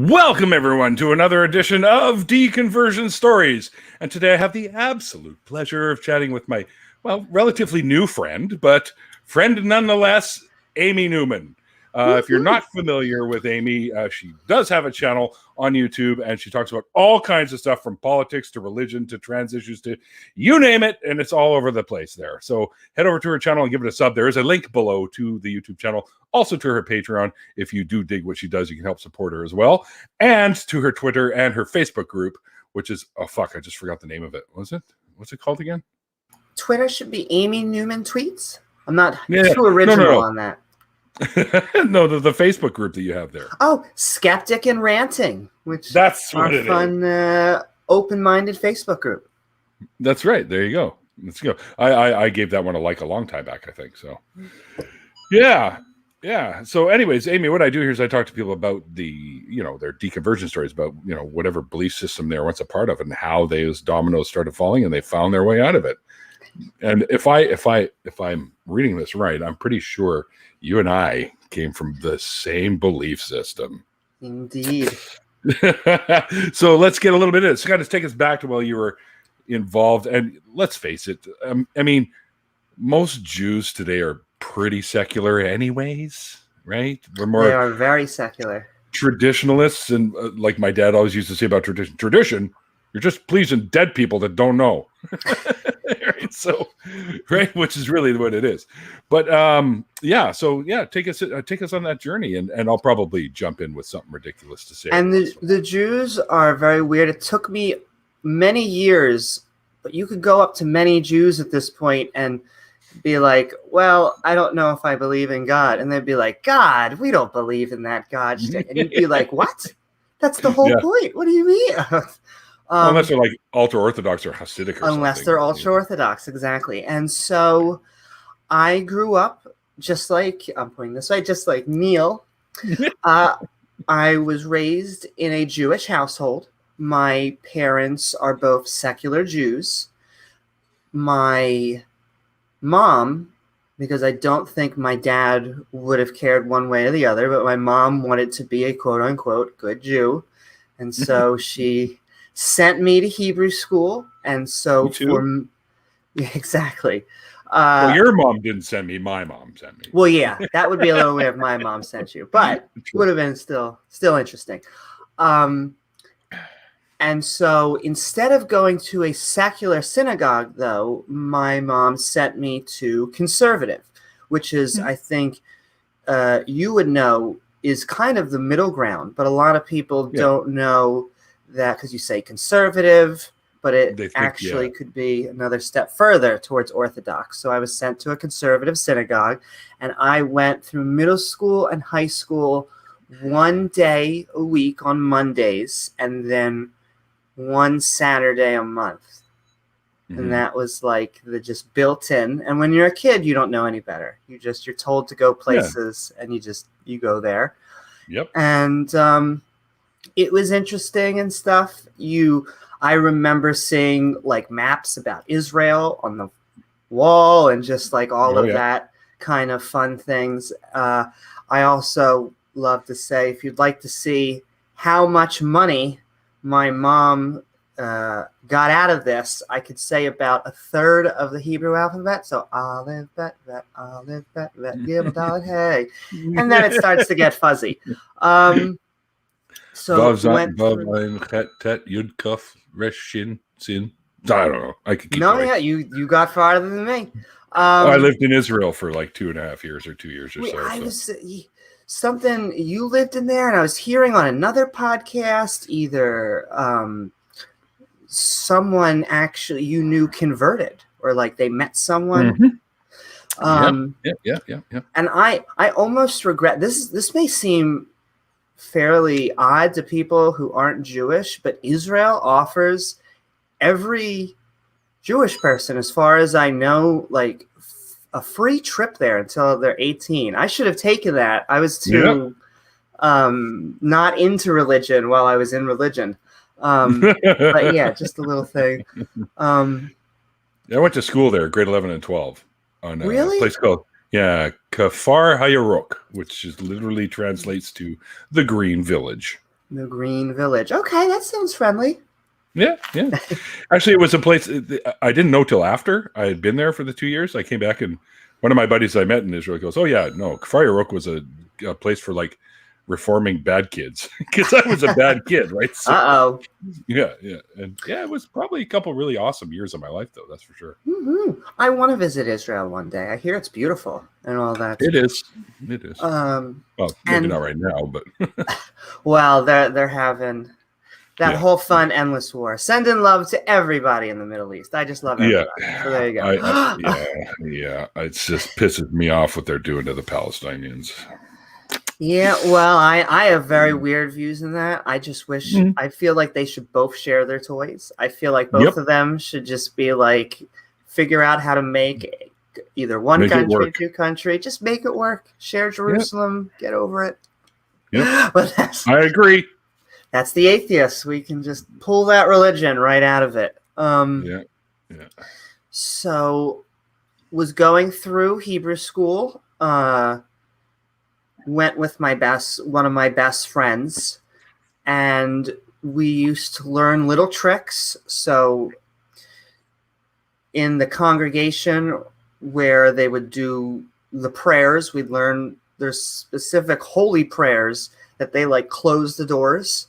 Welcome, everyone, to another edition of Deconversion Stories. And today I have the absolute pleasure of chatting with my, relatively new friend, but friend nonetheless, Amy Newman. If you're not familiar with Amy, she does have a channel on YouTube, and she talks about all kinds of stuff from politics to religion to trans issues to you name it, and it's all over the place there. So head over to her channel and give it a sub. There is a link below to the YouTube channel, also to her Patreon. If you do dig what she does, you can help support her as well, and to her Twitter and her Facebook group, which is, I just forgot the name of it. What's it called again? Twitter should be Amy Newman Tweets. I'm not too original on that. No, the Facebook group that you have there. Oh, Skeptic and Ranting, which that's our fun, open-minded Facebook group. That's right. There you go. Let's go. I gave that one a long time back, I think. So, yeah. So, anyways, Amy, what I do here is I talk to people about their deconversion stories, about whatever belief system they're once a part of, and how those dominoes started falling and they found their way out of it. And if I'm reading this right, I'm pretty sure you and I came from the same belief system. Indeed. So let's get a little bit of it. So kind of take us back to while you were involved. And let's face it, I mean, most Jews today are pretty secular anyways, right? They are very secular. Traditionalists, and like my dad always used to say about tradition, you're just pleasing dead people that don't know. Right? So, right, which is really what it is. But take us on that journey, and I'll probably jump in with something ridiculous to say. And the Jews are very weird. It took me many years, but you could go up to many Jews at this point and be like, well, I don't know if I believe in God. And they'd be like, God, we don't believe in that God shit. And you'd be like, what? That's the whole point. What do you mean? Unless they're like ultra-Orthodox or Hasidic or something. Unless they're ultra-Orthodox, exactly. And so I grew up just like Neil. I was raised in a Jewish household. My parents are both secular Jews. My mom, because I don't think my dad would have cared one way or the other, but my mom wanted to be a quote-unquote good Jew. And so she sent me to Hebrew school, and so exactly. Well, your mom didn't send me. My mom sent me. Well, yeah, that would be a little weird if my mom sent you, but would have been still interesting. And so instead of going to a secular synagogue, though, my mom sent me to conservative, which is, I think, you would know, is kind of the middle ground, but a lot of people don't know that, because you say conservative, but it actually could be another step further towards Orthodox. So I was sent to a conservative synagogue, and I went through middle school and high school one day a week on Mondays, and then one Saturday a month. Mm-hmm. And that was like the just built in. And when you're a kid, you don't know any better. You're told to go places, and you go there. Yep. And it was interesting and stuff. I remember seeing like maps about Israel on the wall, and just like all of that kind of fun things. I also love to say, if you'd like to see how much money my mom got out of this, I could say about a third of the Hebrew alphabet. So Aleph, Bet, Aleph, Bet, Gimel, Dalet, Hey, and then it starts to get fuzzy. So Vav, Chet, Tet, Yud, Kuf, Resh, Shin, Sin. I don't know. I could keep going. Yeah, you got farther than me. I lived in Israel for like 2.5 years or 2 years or so. Something you lived in there, and I was hearing on another podcast, either someone actually you knew converted, or like they met someone. Yeah. And I almost regret this. This may seem fairly odd to people who aren't Jewish, but Israel offers every Jewish person, as far as I know, like a free trip there until they're 18. I should have taken that. I was too not into religion while I was in religion. But yeah, just a little thing. I went to school there, grade 11 and 12, on a place called Kfar Hayarok, which is literally translates to the Green Village. The Green Village. Okay, that sounds friendly. Yeah. Actually, it was a place I didn't know till after I had been there for the 2 years. I came back, and one of my buddies I met in Israel goes, "Oh yeah, no, Friar Oak was a place for like reforming bad kids," because I was a bad kid, right? So, Uh-oh. yeah, and it was probably a couple really awesome years of my life, though. That's for sure. Mm-hmm. I want to visit Israel one day. I hear it's beautiful and all that. It is. Well, maybe and not right now, but well, they're having that whole fun endless war. Sending love to everybody in the Middle East. I just love everybody. So there you go. It just pisses me off what they're doing to the Palestinians. Yeah, well, I have very weird views in that. I just wish, I feel like they should both share their toys. I feel like both of them should just be like, figure out how to make either one country, two country, just make it work. Share Jerusalem, get over it. Yep. But I agree. That's the atheists. We can just pull that religion right out of it. So, was going through Hebrew school. Went with one of my best friends, and we used to learn little tricks. So, in the congregation where they would do the prayers, we'd learn there's specific holy prayers that they like close the doors.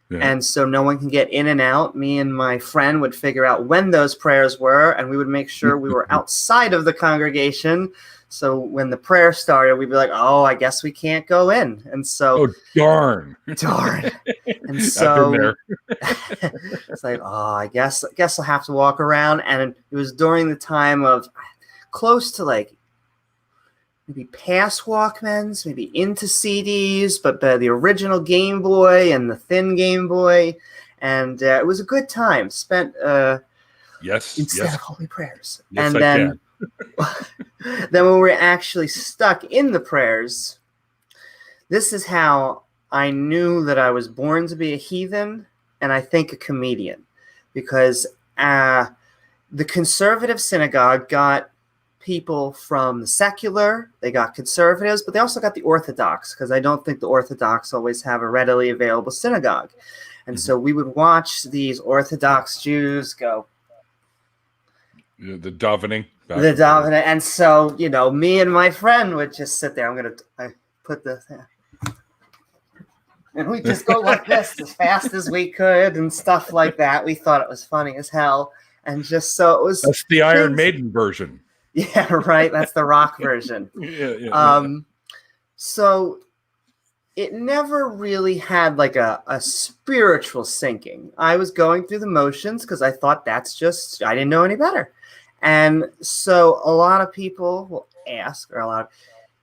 Yeah. And so no one can get in and out. Me and my friend would figure out when those prayers were, and we would make sure we were outside of the congregation. So when the prayer started, we'd be like, "Oh, I guess we can't go in." And so, darn. And so it's like, "Oh, I guess I'll have to walk around." And it was during the time of close to like maybe past Walkmans, maybe into CDs, but the original Game Boy and the thin Game Boy. And it was a good time spent instead of holy prayers. Yes, and then, then when we're actually stuck in the prayers, this is how I knew that I was born to be a heathen and I think a comedian, because the conservative synagogue got people from the secular, they got conservatives, but they also got the Orthodox, because I don't think the Orthodox always have a readily available synagogue. And so we would watch these Orthodox Jews go. The davening. And so, me and my friend would just sit there. I put this there. And we just go like this as fast as we could and stuff like that. We thought it was funny as hell. And just so it was. That's the Iron Maiden version. Yeah, right. That's the rock version. So it never really had like a spiritual sinking. I was going through the motions because I thought I didn't know any better. And so a lot of people will ask,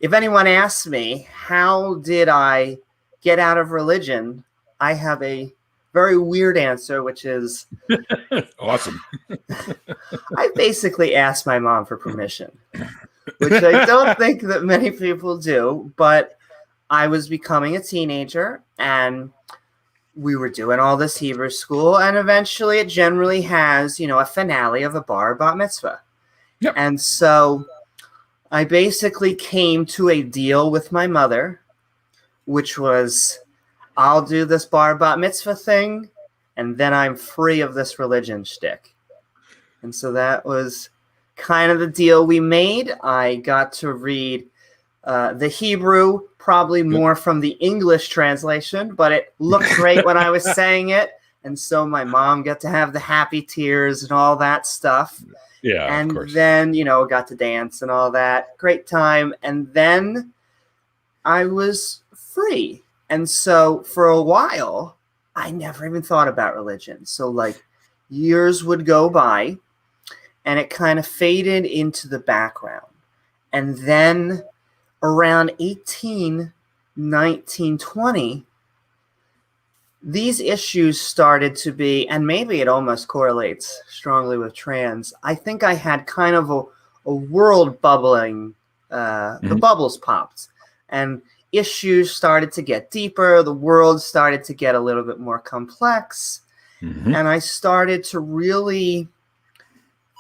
if anyone asks me, how did I get out of religion? I have a very weird answer, which is awesome. I basically asked my mom for permission, which I don't think that many people do, but I was becoming a teenager and we were doing all this Hebrew school, and eventually it generally has, a finale of a bar bat mitzvah. Yep. And so I basically came to a deal with my mother, which was, I'll do this bar bat mitzvah thing, and then I'm free of this religion shtick. And so that was kind of the deal we made. I got to read the Hebrew, probably more from the English translation, but it looked great when I was saying it. And so my mom got to have the happy tears and all that stuff. Yeah, and of course. Then, got to dance and all that. Great time. And then I was free. And so for a while, I never even thought about religion. So like years would go by and it kind of faded into the background. And then around 18, 19, 20, these issues started to be, and maybe it almost correlates strongly with trans. I think I had kind of a world bubbling, the bubbles popped. And issues started to get deeper. The world started to get a little bit more complex. And I started to really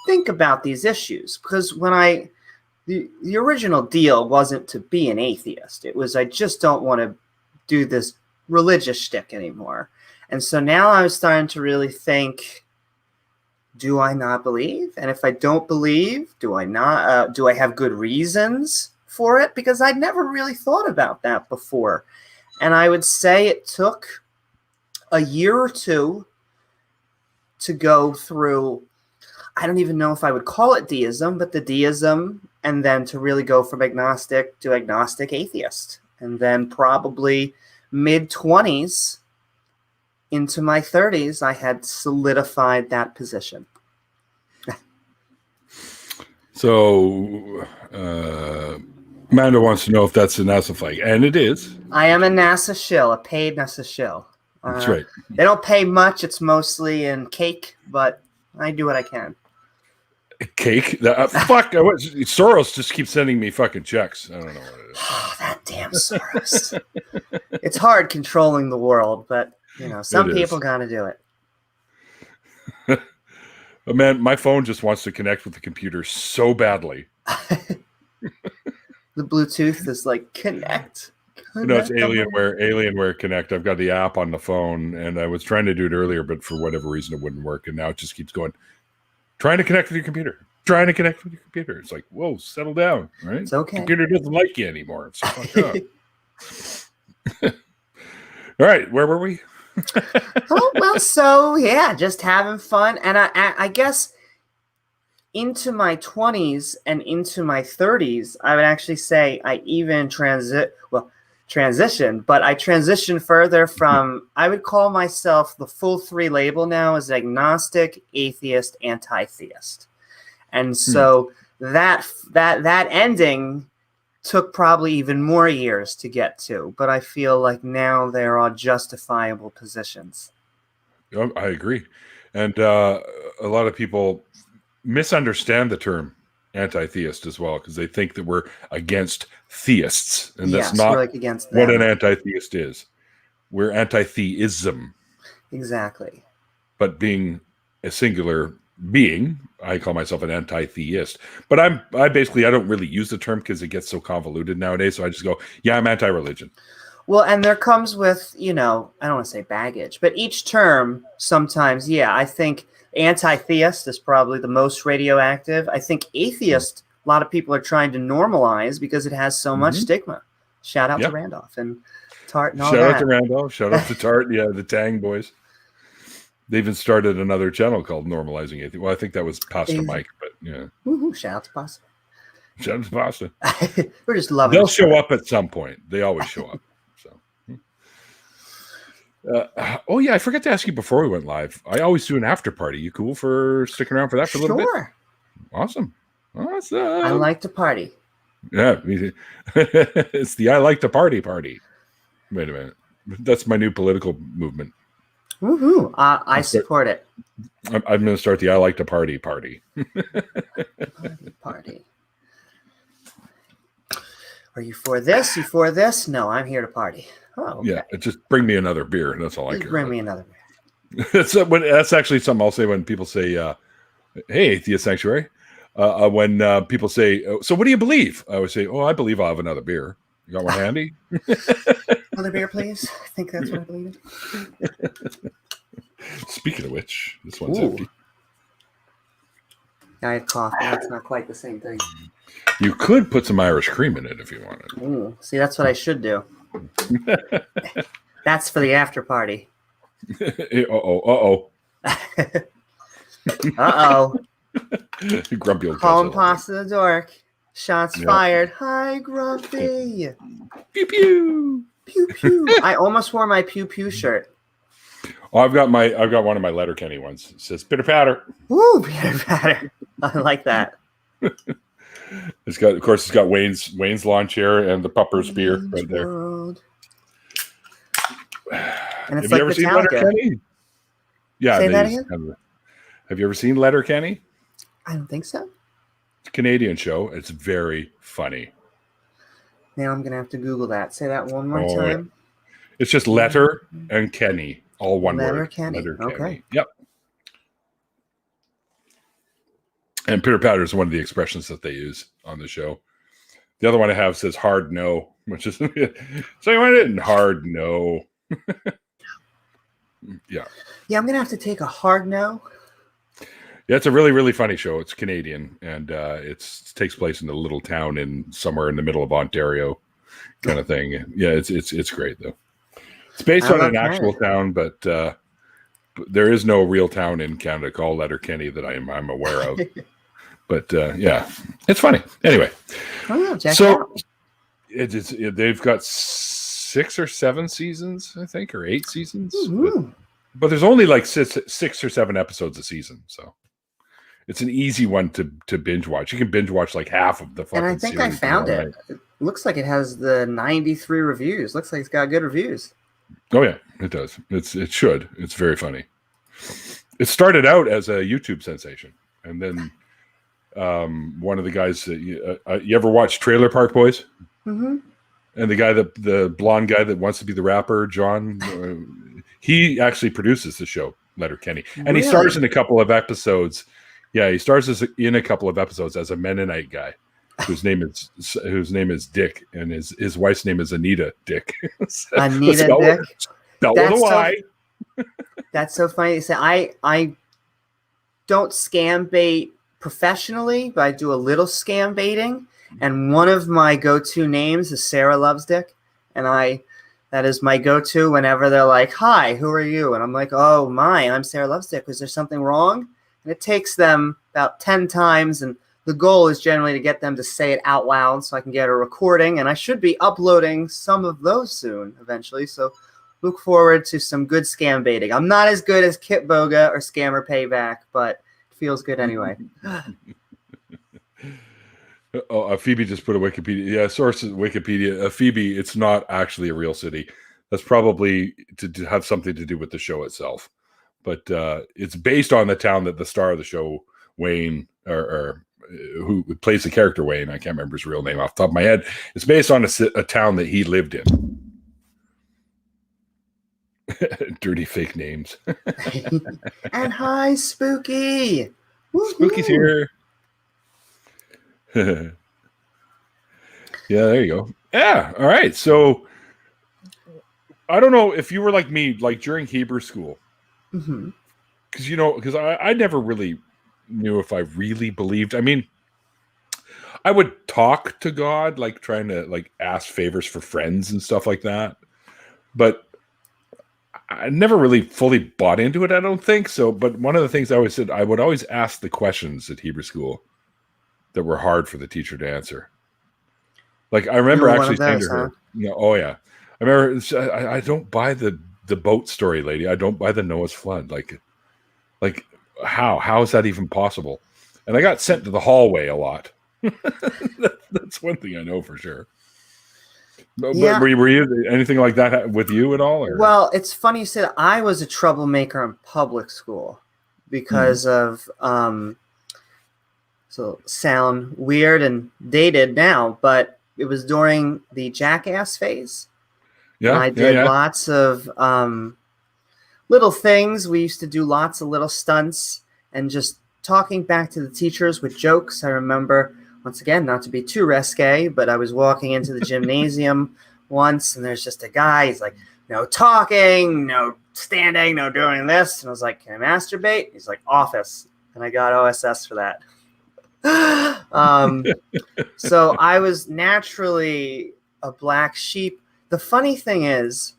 think about these issues, because when the original deal wasn't to be an atheist. It was, I just don't want to do this religious shtick anymore. And so now I'm starting to really think, do I not believe? And if I don't believe, do I have good reasons for it? Because I'd never really thought about that before. And I would say it took a year or two to go through, I don't even know if I would call it deism, but the deism, and then to really go from agnostic to agnostic atheist. And then probably mid-20s into my 30s, I had solidified that position. So, Amanda wants to know if that's a NASA flag, and it is. I am a NASA shill, a paid NASA shill. That's right. They don't pay much. It's mostly in cake, but I do what I can. Cake? Fuck! Soros just keeps sending me fucking checks. I don't know what it is. Oh, that damn Soros. It's hard controlling the world, but some people gotta do it. But man, my phone just wants to connect with the computer so badly. The Bluetooth is like connect. No, it's Alienware Connect. I've got the app on the phone, and I was trying to do it earlier, but for whatever reason it wouldn't work, and now it just keeps going. Trying to connect with your computer. Trying to connect with your computer. It's like, whoa, settle down, right? It's okay. Computer doesn't like you anymore. It's fucked up. All right, where were we? Oh, well, so yeah, just having fun. And I guess into my 20s and into my 30s, I would actually say I even transitioned, but I transitioned further from, I would call myself the full 3 label now as agnostic, atheist, anti-theist. And so that ending took probably even more years to get to, but I feel like now there are justifiable positions. I agree. And a lot of people misunderstand the term anti-theist as well, because they think that we're against theists, and that's not like against them. What an anti-theist is. We're anti-theism. Exactly. But being a singular being, I call myself an anti-theist. But I don't really use the term because it gets so convoluted nowadays. So I just go, yeah, I'm anti-religion. Well, and there comes with, I don't want to say baggage, but each term sometimes, I think anti-theist is probably the most radioactive. I think atheist, a lot of people are trying to normalize because it has so much stigma. Shout out to Randolph and Tart and all that. Shout out to Randolph. Shout out to Tart. Yeah, the Tang boys. They even started another channel called Normalizing Atheism. Well, I think that was Pasta Mike, but yeah. Woohoo, shout out to Pasta. Shout out to Pasta. We're just loving They'll show up at some point. They always show up. Oh yeah, I forgot to ask you before we went live. I always do an after party. You cool for sticking around for that for a little bit? Sure. Awesome. I like to party. Yeah, it's the I like to party. Wait a minute. That's my new political movement. Woohoo! I support it. I'm going to start the I like to party. Party. Are you for this? You for this? No, I'm here to party. Oh, okay. Yeah, just bring me another beer. That's all I care. Bring me another beer. That's actually something I'll say when people say, hey, Atheist Sanctuary. When people say, so what do you believe? I always say, I believe I'll have another beer. You got one handy? Another beer, please. I think that's what I believe. Speaking of which, this one's empty. I have coffee. That's not quite the same thing. You could put some Irish cream in it if you wanted. Ooh, see, that's what I should do. That's for the after party. Uh-oh. Grumpy old Calling Pasta the Dork. Shots fired. Hi, Grumpy. Pew pew. Pew pew. I almost wore my pew pew shirt. Oh, I've got one of my Letterkenny ones. It says pitter patter. Woo, pitter patter. I like that. It's got Wayne's lawn chair and the Pupper's beer right there. World. And it's Have you ever seen Letterkenny? Yeah. Say that again? Have you ever seen Letterkenny? I don't think so. It's a Canadian show. It's very funny. Now I'm going to have to Google that. Say that one more time. It's just Letter and Kenny. All one word. Letterkenny. Okay. Yep. And pitter patter is one of the expressions that they use on the show. The other one I have says hard no, which is so you went in hard no. Yeah. Yeah, I'm gonna have to take a hard no. Yeah, it's a really, really funny show. It's Canadian, and it takes place in a little town in somewhere in the middle of Ontario, kind of thing. Yeah, it's great though. It's based on an actual town, but there is no real town in Canada called Letterkenny that I'm aware of. But yeah, it's funny. Anyway, so they've got 6 or 7 seasons, I think, or 8 seasons. But there's only like 6 or 7 episodes a season, so it's an easy one to binge watch. You can binge watch like half of the fucking series. And I think I found it. It looks like it has the 93 reviews. Looks like it's got good reviews. Oh yeah, it does. It should. It's very funny. It started out as a YouTube sensation, and then one of the guys you ever watch Trailer Park Boys? Mm-hmm. And the guy the blonde guy that wants to be the rapper, John, he actually produces the show Letterkenny, and he stars in a couple of episodes. Yeah, he stars in a couple of episodes as a Mennonite guy whose name is Dick, and his wife's name is Anita Dick. Anita Dick. Spelled with a Y. That's so funny. So I don't scam bait professionally, but I do a little scam baiting. And one of my go-to names is Sarah Loves Dick, and that is my go-to whenever they're like, "Hi, who are you?" And I'm like, "Oh my, I'm Sarah Loves Dick. Is there something wrong?" And it takes them about 10 times, and the goal is generally to get them to say it out loud so I can get a recording, and I should be uploading some of those soon, eventually, so look forward to some good scam baiting. I'm not as good as Kit Boga or Scammer Payback, but it feels good anyway. Phoebe just put a Wikipedia. Yeah, source is Wikipedia. Phoebe, it's not actually a real city. That's probably to have something to do with the show itself. But it's based on the town that the star of the show, Wayne, or who plays the character Wayne, I can't remember his real name off the top of my head. It's based on a town that he lived in. Dirty fake names. And hi, Spooky. Woo-hoo. Spooky's here. Yeah, there you go. Yeah, all right. So I don't know if you were like me, like during Hebrew school, because I never really knew if I really believed. I mean, I would talk to God, like trying to like ask favors for friends and stuff like that, but I never really fully bought into it. I don't think so. But one of the things I always said, I would always ask the questions at Hebrew school that were hard for the teacher to answer. Like I remember actually saying to her, "Oh yeah," I remember. I don't buy the boat story, lady. I don't buy the Noah's flood. Like how is that even possible? And I got sent to the hallway a lot. That's one thing I know for sure. But were you anything like that with you at all? Or? Well, it's funny you said I was a troublemaker in public school because of so sound weird and dated now, but it was during the jackass phase. Yeah, and I did lots of little things. We used to do lots of little stunts and just talking back to the teachers with jokes. I remember, once again, not to be too risque, but I was walking into the gymnasium once, and there's just a guy. He's like, "No talking, no standing, no doing this." And I was like, "Can I masturbate?" He's like, "Office." And I got OSS for that. So I was naturally a black sheep. The funny thing is,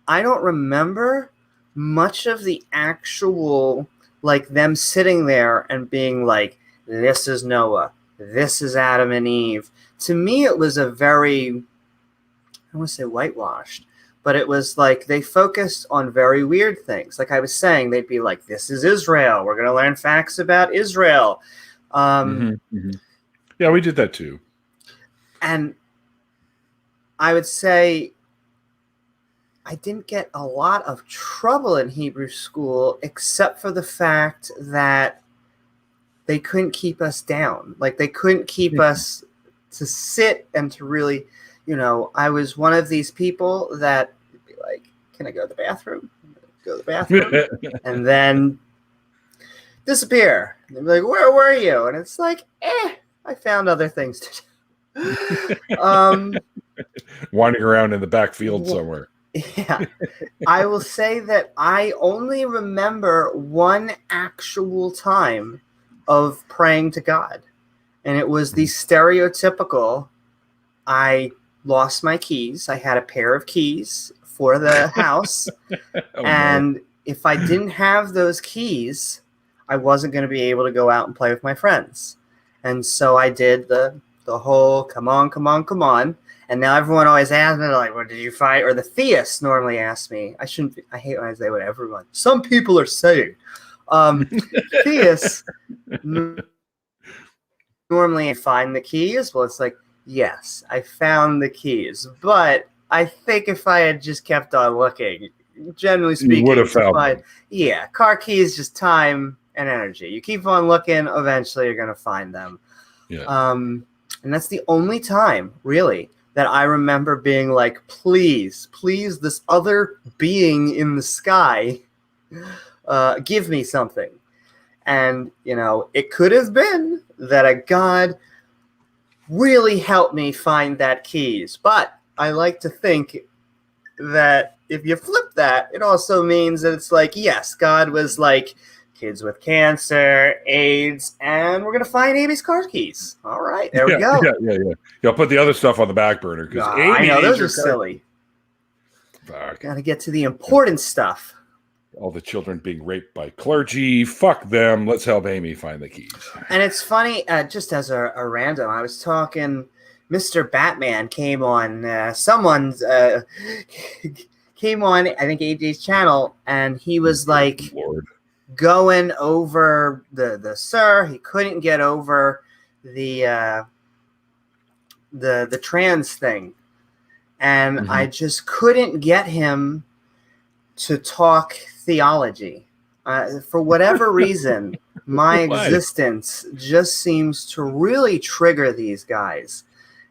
I don't remember much of the actual, like them sitting there and being like, "This is Noah. This is Adam and Eve." To me, it was a very, I want to say whitewashed, but it was like they focused on very weird things. Like I was saying, they'd be like, "This is Israel. We're going to learn facts about Israel." Yeah, we did that too. And I would say I didn't get a lot of trouble in Hebrew school, except for the fact that they couldn't keep us down. Like they couldn't keep us to sit and to really, I was one of these people that would be like, "Can I go to the bathroom?" Go to the bathroom. And then disappear. And they'd be like, "Where were you?" And it's like, I found other things to do. Wandering around in the back field somewhere. Yeah, I will say that I only remember one actual time of praying to God, and it was the stereotypical. I lost my keys. I had a pair of keys for the house, Oh no. and if I didn't have those keys, I wasn't going to be able to go out and play with my friends. And so I did the whole come on, come on, come on. And now everyone always asks me, like, what did you find? Or the theists normally ask me. I shouldn't. I hate when I say what everyone. Some people are saying. Theists normally find the keys. Well, it's like, yes, I found the keys, but I think if I had just kept on looking, generally speaking, you would have found them. Yeah, car keys, just time and energy. You keep on looking, eventually you're going to find them. Yeah. And that's the only time, really, that I remember being like, please, please, this other being in the sky, give me something. And, you know, it could have been that a God really helped me find that keys. But I like to think that if you flip that, it also means that it's like, yes, God was like, kids with cancer, AIDS, and we're going to find Amy's car keys. All right, there we go. Yeah. I'll put the other stuff on the back burner because I know, those are silly. Fuck. Got to get to the important stuff. All the children being raped by clergy. Fuck them. Let's help Amy find the keys. And it's funny, just as a random, I was talking, Mr. Batman came on, someone's came on, I think AJ's channel, and he was like going over the sir. He couldn't get over the trans thing. And I just couldn't get him to talk theology. For whatever reason, my existence just seems to really trigger these guys.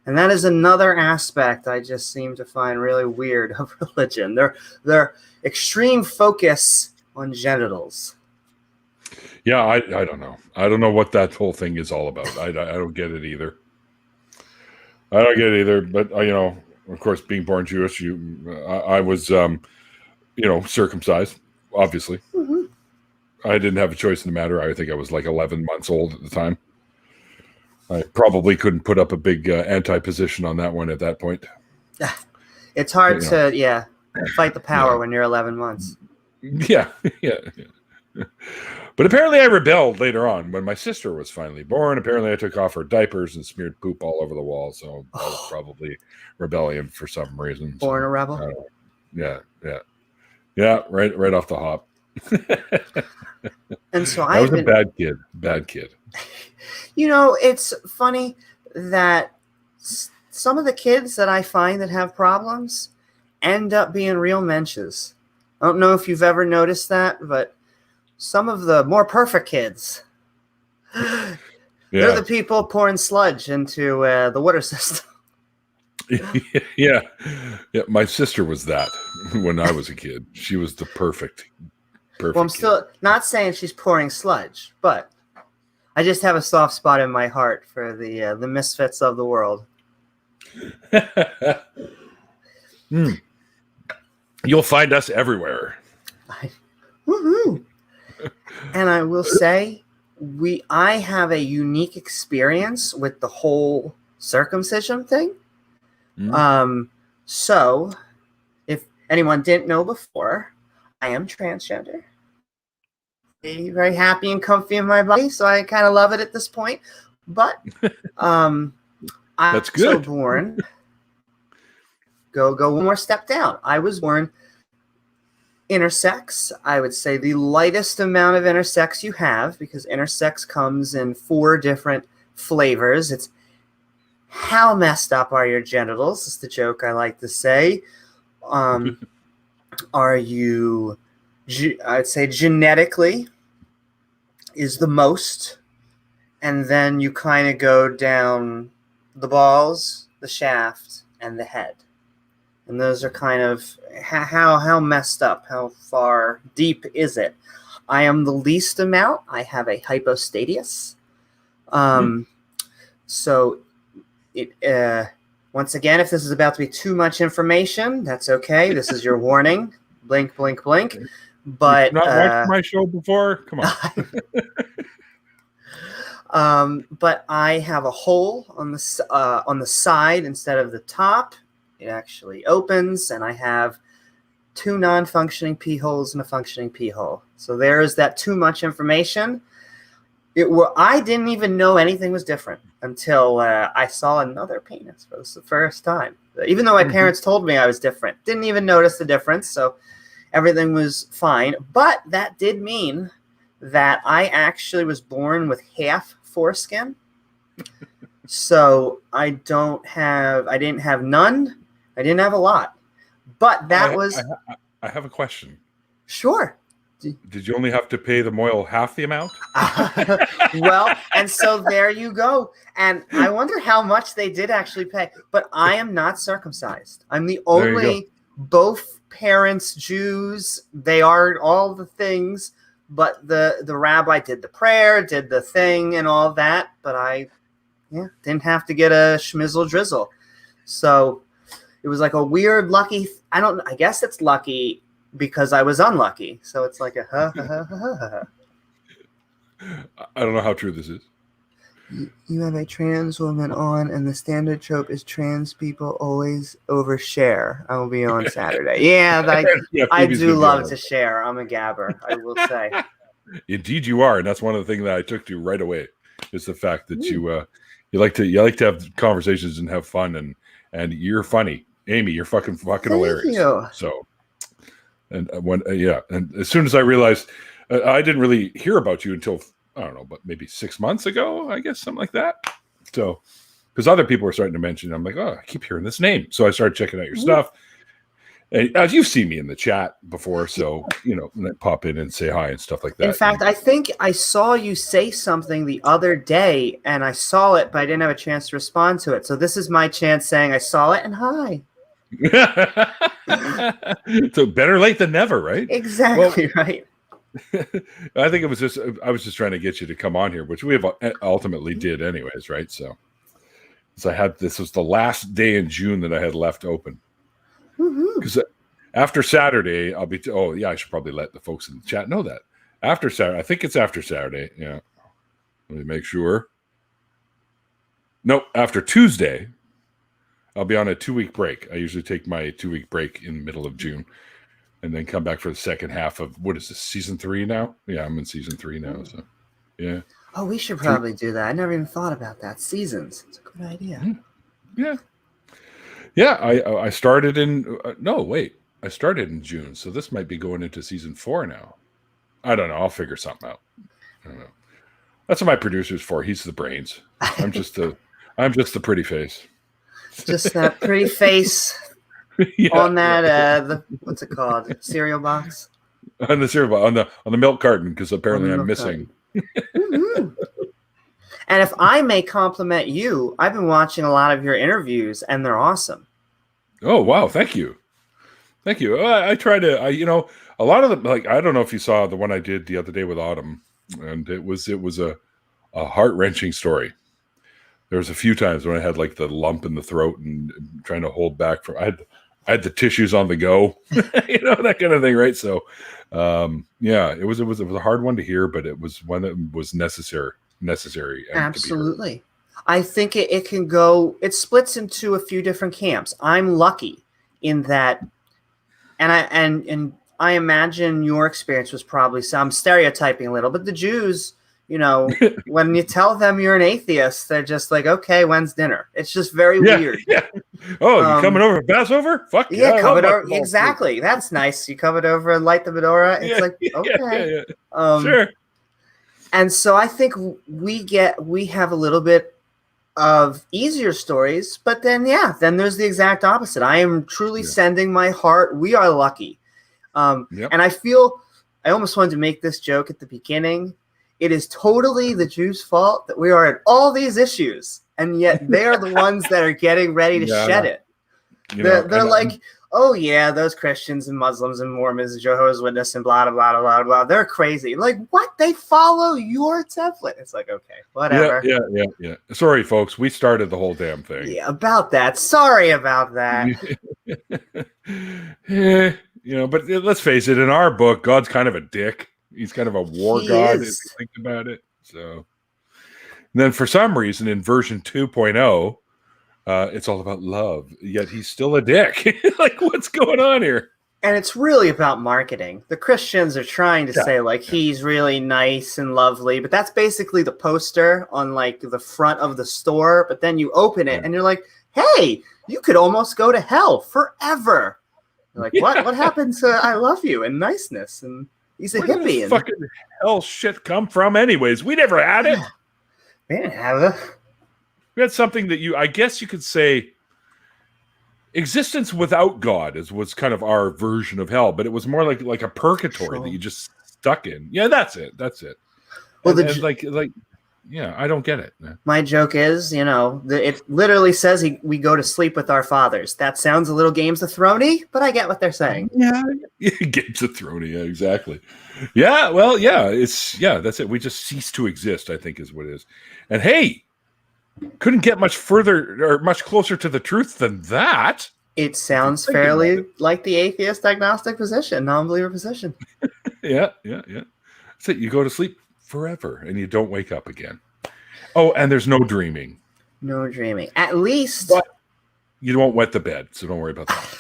And that is another aspect I just seem to find really weird of religion. Their extreme focus on genitals. Yeah, I don't know. I don't know what that whole thing is all about. I don't get it either. But, you know, of course, being born Jewish, I was, circumcised, obviously. Mm-hmm. I didn't have a choice in the matter. I think I was like 11 months old at the time. I probably couldn't put up a big anti-position on that one at that point. It's hard to fight the power when you're 11 months. Yeah. But apparently I rebelled later on when my sister was finally born. Apparently I took off her diapers and smeared poop all over the wall. So I was probably rebellion for some reason. Born a rebel? Yeah, right off the hop. And so I was a bad kid. You know, it's funny that some of the kids that I find that have problems end up being real mensches. I don't know if you've ever noticed that, but some of the more perfect kids, they're the people pouring sludge into the water system. Yeah. My sister was that when I was a kid. She was the perfect. Well, I'm still not saying she's pouring sludge, but I just have a soft spot in my heart for the misfits of the world. You'll find us everywhere. Woohoo! And I will say, I have a unique experience with the whole circumcision thing. So, if anyone didn't know before, I am transgender. Very happy and comfy in my body, so I kind of love it at this point. But I'm That's good. also born. Go one more step down. I was born intersex. I would say the lightest amount of intersex you have, because intersex comes in 4 different flavors. It's how messed up are your genitals? It's the joke I like to say. Are you, I'd say genetically is the most, and then you kind of go down the balls, the shaft, and the head. And those are kind of how messed up, how far deep is it? I am the least amount. I have a hypostatus. So it Once again, if this is about to be too much information, that's okay. This is your warning. Blink, blink, blink. But you've not watched my show before? Come on. But I have a hole on the side instead of the top. It actually opens, and I have 2 non-functioning pee holes and a functioning pee hole. So there is that too much information. I didn't even know anything was different until I saw another penis for the first time. Even though my parents told me I was different, didn't even notice the difference. So everything was fine. But that did mean that I actually was born with half foreskin. So I didn't have none. I didn't have a lot. But I have a question. Sure. Did you only have to pay the Moyle half the amount? Well, and so there you go. And I wonder how much they did actually pay. But I am not circumcised. I'm the only, both parents Jews. They are all the things. But the rabbi did the prayer, did the thing and all that. But I didn't have to get a schmizzle drizzle. So it was like a weird lucky. I guess it's lucky because I was unlucky. So it's like a I don't know how true this is. You have a trans woman on, and the standard trope is trans people always overshare. I will be on Saturday. I do love to share. I'm a gabber, I will say. Indeed, you are, and that's one of the things that I took to right away. Is the fact that you like to have conversations and have fun, and you're funny, Amy. You're fucking hilarious. You. So. And and as soon as I realized, I didn't really hear about you until, I don't know, but maybe 6 months ago, I guess, something like that. So, because other people were starting to mention, I'm like, oh, I keep hearing this name. So I started checking out your stuff. And you've seen me in the chat before, so, and I pop in and say hi and stuff like that. In fact, I think I saw you say something the other day, and I saw it, but I didn't have a chance to respond to it. So this is my chance saying I saw it and hi. So better late than never, right? Exactly, right. I think I was just trying to get you to come on here, which we have ultimately did anyways, right? So this was the last day in June that I had left open. Because after Saturday, I'll be I should probably let the folks in the chat know that. After Saturday, I think it's after Saturday. Yeah. Let me make sure. Nope, after Tuesday. I'll be on a 2-week break. I usually take my 2-week break in the middle of June and then come back for the second half of, what is this, season 3 now? Yeah, I'm in season 3 now. So, yeah. Oh, we should probably do that. I never even thought about that. Seasons. It's a good idea. Yeah. Yeah, I started in, I started in June. So this might be going into season 4 now. I don't know. I'll figure something out. I don't know. That's what my producer's for. He's the brains. I'm just the pretty face. Just that pretty face on that what's it called? Cereal box. On the cereal box, on the milk carton, because apparently I'm missing. And if I may compliment you, I've been watching a lot of your interviews, and they're awesome. Oh wow! Thank you. I try to. A lot of them. Like, I don't know if you saw the one I did the other day with Autumn, and it was a heart-wrenching story. There was a few times when I had like the lump in the throat and trying to hold back from. I had the tissues on the go, that kind of thing, right? So, it was a hard one to hear, but it was one that was necessary. Absolutely, I think it can go. It splits into a few different camps. I'm lucky in that, and I imagine your experience was probably some stereotyping a little, but the Jews. When you tell them you're an atheist, they're just like, okay, when's dinner? It's just very weird. Yeah. Oh, you coming over for Passover? Fuck yeah. Coming over. Exactly. That's nice. You coming over and light the menorah. It's okay. Sure. And so I think we have a little bit of easier stories, but then there's the exact opposite. I am truly sending my heart. We are lucky. And I feel I almost wanted to make this joke at the beginning. It is totally the Jews' fault that we are in all these issues, and yet they are the ones that are getting ready to shed it. They're like, oh yeah, those Christians and Muslims and Mormons and Jehovah's Witnesses and blah, blah, blah, blah, blah, they're crazy. Like, what? They follow your template. It's like, okay, whatever. Yeah. Sorry, folks. We started the whole damn thing. Yeah, about that. Sorry about that. But let's face it. In our book, God's kind of a dick. He's kind of a war god, if you think about it. So then for some reason in version 2.0, it's all about love, yet he's still a dick. Like, what's going on here? And it's really about marketing. The Christians are trying to say, like, he's really nice and lovely, but that's basically the poster on, like, the front of the store. But then you open it and you're like, hey, you could almost go to hell forever. You're like, what? What happened to I love you and niceness? And he's a hippie. Where does fucking hell shit come from anyways? We never had it. We didn't have it. We had something that I guess you could say existence without God was kind of our version of hell, but it was more like a purgatory that you just stuck in. Yeah, that's it. Well, I don't get it. My joke is, it literally says we go to sleep with our fathers. That sounds a little Games of Thrones-y, but I get what they're saying. Yeah, Games of Thrones, yeah, exactly. Yeah, well, that's it. We just cease to exist, I think is what it is. And hey, couldn't get much further or much closer to the truth than that. It sounds fairly like the atheist agnostic position, non-believer position. Yeah. So you go to sleep forever and you don't wake up again. Oh, and there's no dreaming. No dreaming. At least but you won't wet the bed, so don't worry about that.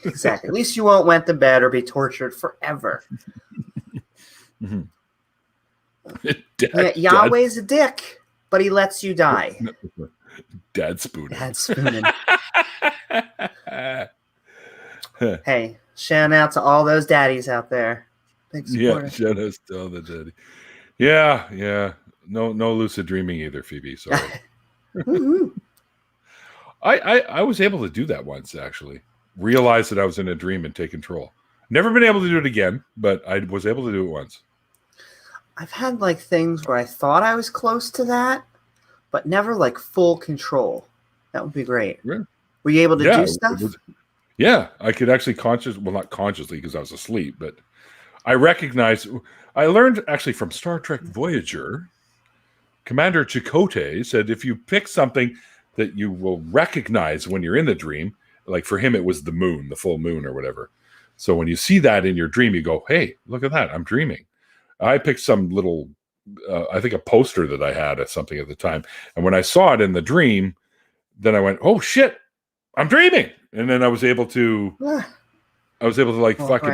Exactly. At least you won't wet the bed or be tortured forever. Mm-hmm. Yahweh's a dick, but he lets you die. Dad spooning. Hey, shout out to all those daddies out there. Big supporter. Yeah, shout out to all the daddy. Yeah. No lucid dreaming either, Phoebe. Sorry. I was able to do that once, actually. Realize that I was in a dream and take control. Never been able to do it again, but I was able to do it once. I've had like things where I thought I was close to that, but never like full control. That would be great. Yeah. Were you able to do stuff? I could actually not consciously because I was asleep, but I learned actually from Star Trek Voyager, Commander Chakotay said if you pick something that you will recognize when you're in the dream, like for him it was the moon, the full moon or whatever. So when you see that in your dream, you go, hey, look at that, I'm dreaming. I picked some little, I think a poster that I had or something at the time. And when I saw it in the dream, then I went, oh shit, I'm dreaming. And then I was able to like fucking,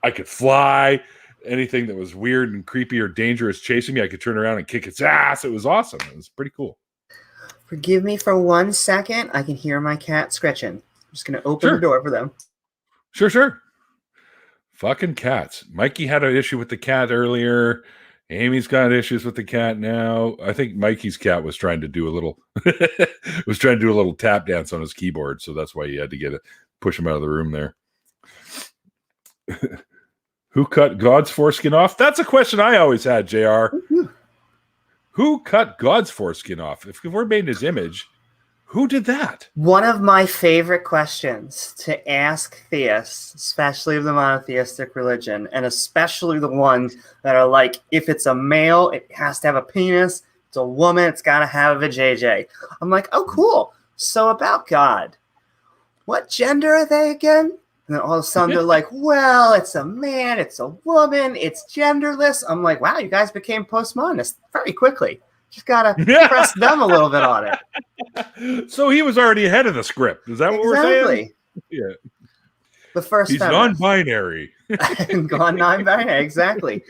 I could fly. Anything that was weird and creepy or dangerous chasing me, I could turn around and kick its ass. It was awesome. It was pretty cool. Forgive me for 1 second. I can hear my cat scratching. I'm just going to open the door for them. Sure. Fucking cats. Mikey had an issue with the cat earlier. Amy's got issues with the cat now. I think Mikey's cat was trying to do a little tap dance on his keyboard, so that's why he had to push him out of the room there. Who cut God's foreskin off? That's a question I always had, JR. Mm-hmm. Who cut God's foreskin off? If we're made in his image, who did that? One of my favorite questions to ask theists, especially of the monotheistic religion, and especially the ones that are like, if it's a male, it has to have a penis. If it's a woman, it's got to have a JJ. I'm like, oh, cool. So about God, what gender are they again? And then all of a sudden they're like, well, it's a man, it's a woman, it's genderless. I'm like, wow, you guys became postmodernist very quickly. Just got to press them a little bit on it. So he was already ahead of the script. Is that what we're saying? Yeah. The first He's non-binary. Gone non-binary, exactly.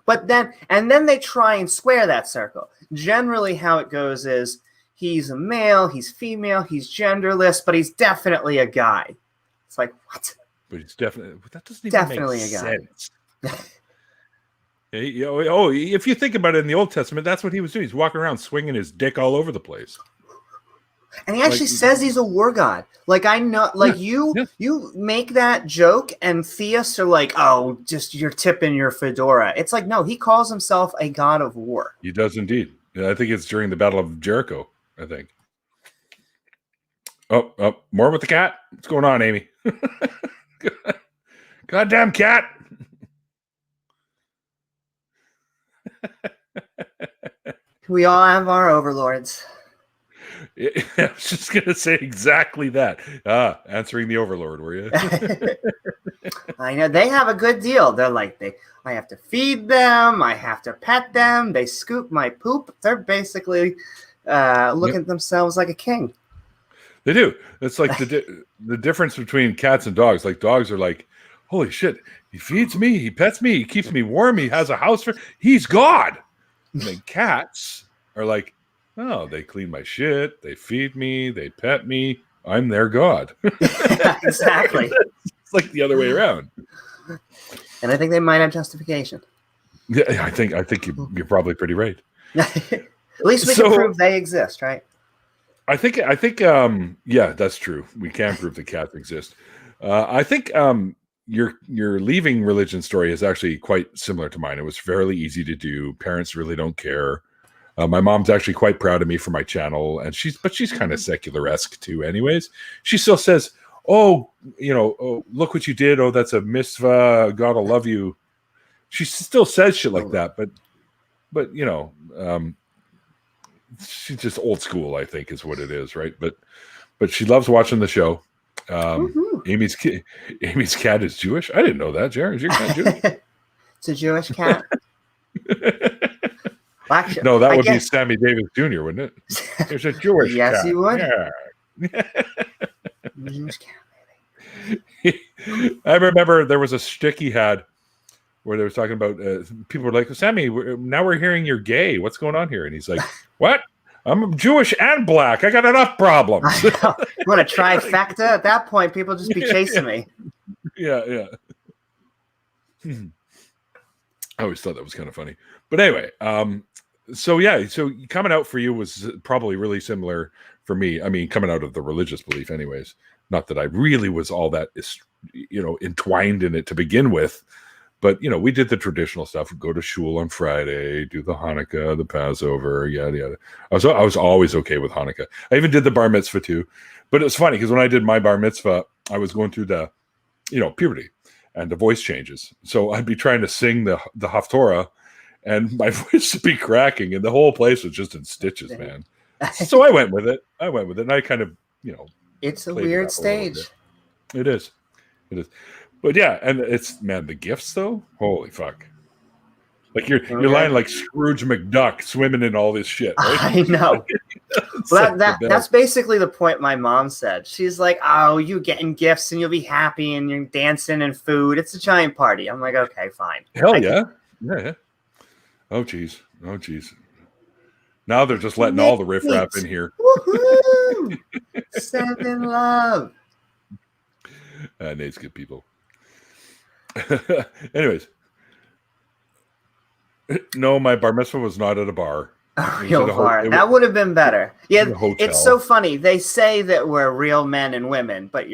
But then they try and square that circle. Generally how it goes is he's a male, he's female, he's genderless, but he's definitely a guy. It's like, what? But it's definitely, that doesn't even make sense. If you think about it in the Old Testament, that's what he was doing. He's walking around swinging his dick all over the place. And he actually says he's a war god. Like, I know, like you make that joke and theists are like, oh, just you're tipping your fedora. It's like, no, he calls himself a god of war. He does indeed. I think it's during the Battle of Jericho, I think. Oh, more with the cat. What's going on, Amy? Goddamn cat. We all have our overlords. I was just going to say exactly that. Answering the overlord, were you? I know they have a good deal. They're like, I have to feed them. I have to pet them. They scoop my poop. They're basically looking at themselves like a king. They do. It's like the difference between cats and dogs. Like dogs are like, holy shit, he feeds me, he pets me, he keeps me warm, he has a house he's God. And then cats are like, oh, they clean my shit, they feed me, they pet me, I'm their God. Exactly. It's like the other way around. And I think they might have justification. Yeah, I think you're probably pretty right. At least we can prove they exist, right? I think yeah, that's true. We can prove that cats exist. I think your leaving religion story is actually quite similar to mine. It was fairly easy to do. Parents really don't care. My mom's actually quite proud of me for my channel, and she's kind of secular-esque too. Anyways, she still says, "Oh, look what you did. Oh, that's a mitzvah. God will love you." She still says shit like that, but she's just old school, I think, is what it is, right? But she loves watching the show. Amy's cat is Jewish. I didn't know that, Jared. Is your cat Jewish? It's a Jewish cat. Actually, no, that would be Sammy Davis Jr., wouldn't it? There's a Jewish cat. Yes, he would. Yeah. Jewish cat, baby. I remember there was a shtick he had where they were talking about people were like, Sammy, now we're hearing you're gay. What's going on here? And he's like, what? I'm Jewish and black. I got enough problems. You want a trifecta? At that point, people just be chasing me. Yeah. I always thought that was kind of funny. But anyway, so coming out for you was probably really similar for me. I mean, coming out of the religious belief anyways. Not that I really was all that, entwined in it to begin with. But, we did the traditional stuff. We'd go to shul on Friday, do the Hanukkah, the Passover, yada, yada. I was always okay with Hanukkah. I even did the bar mitzvah too. But it was funny because when I did my bar mitzvah, I was going through the, puberty and the voice changes. So I'd be trying to sing the Haftorah and my voice would be cracking and the whole place was just in stitches, man. So I went with it. And I kind of, It's a weird stage. It is. But yeah, and it's the gifts though. Holy fuck! Like you're lying like Scrooge McDuck swimming in all this shit. Right? I know. Well, that's basically the point my mom said. She's like, "Oh, you getting gifts and you'll be happy and you're dancing and food. It's a giant party." I'm like, "Okay, fine." Hell yeah. Oh geez. Now they're just letting all the riffraff in here. Woohoo! Seven love. Nate's good people. Anyways, no, my bar mitzvah was not at a bar. A real bar. That would have been better. Yeah, it's so funny. They say that we're real men and women, but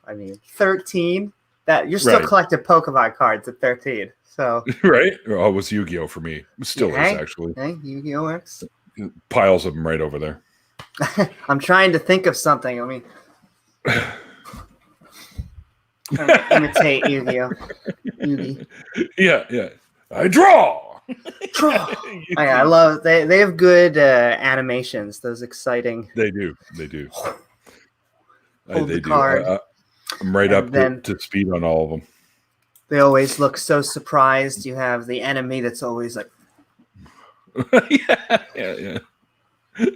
13. That you're still collecting Pokemon cards at 13. So right. Oh, it was Yu-Gi-Oh for me. It still is actually. Hey, Yu-Gi-Oh works. Piles of them right over there. I'm trying to think of something. I mean. Imitate Yu-Gi-Oh. Yeah. I draw. I love. They have good animations. Those exciting. They do. Hold they the card. I'm right up to speed on all of them. They always look so surprised. You have the enemy that's always like. Yeah.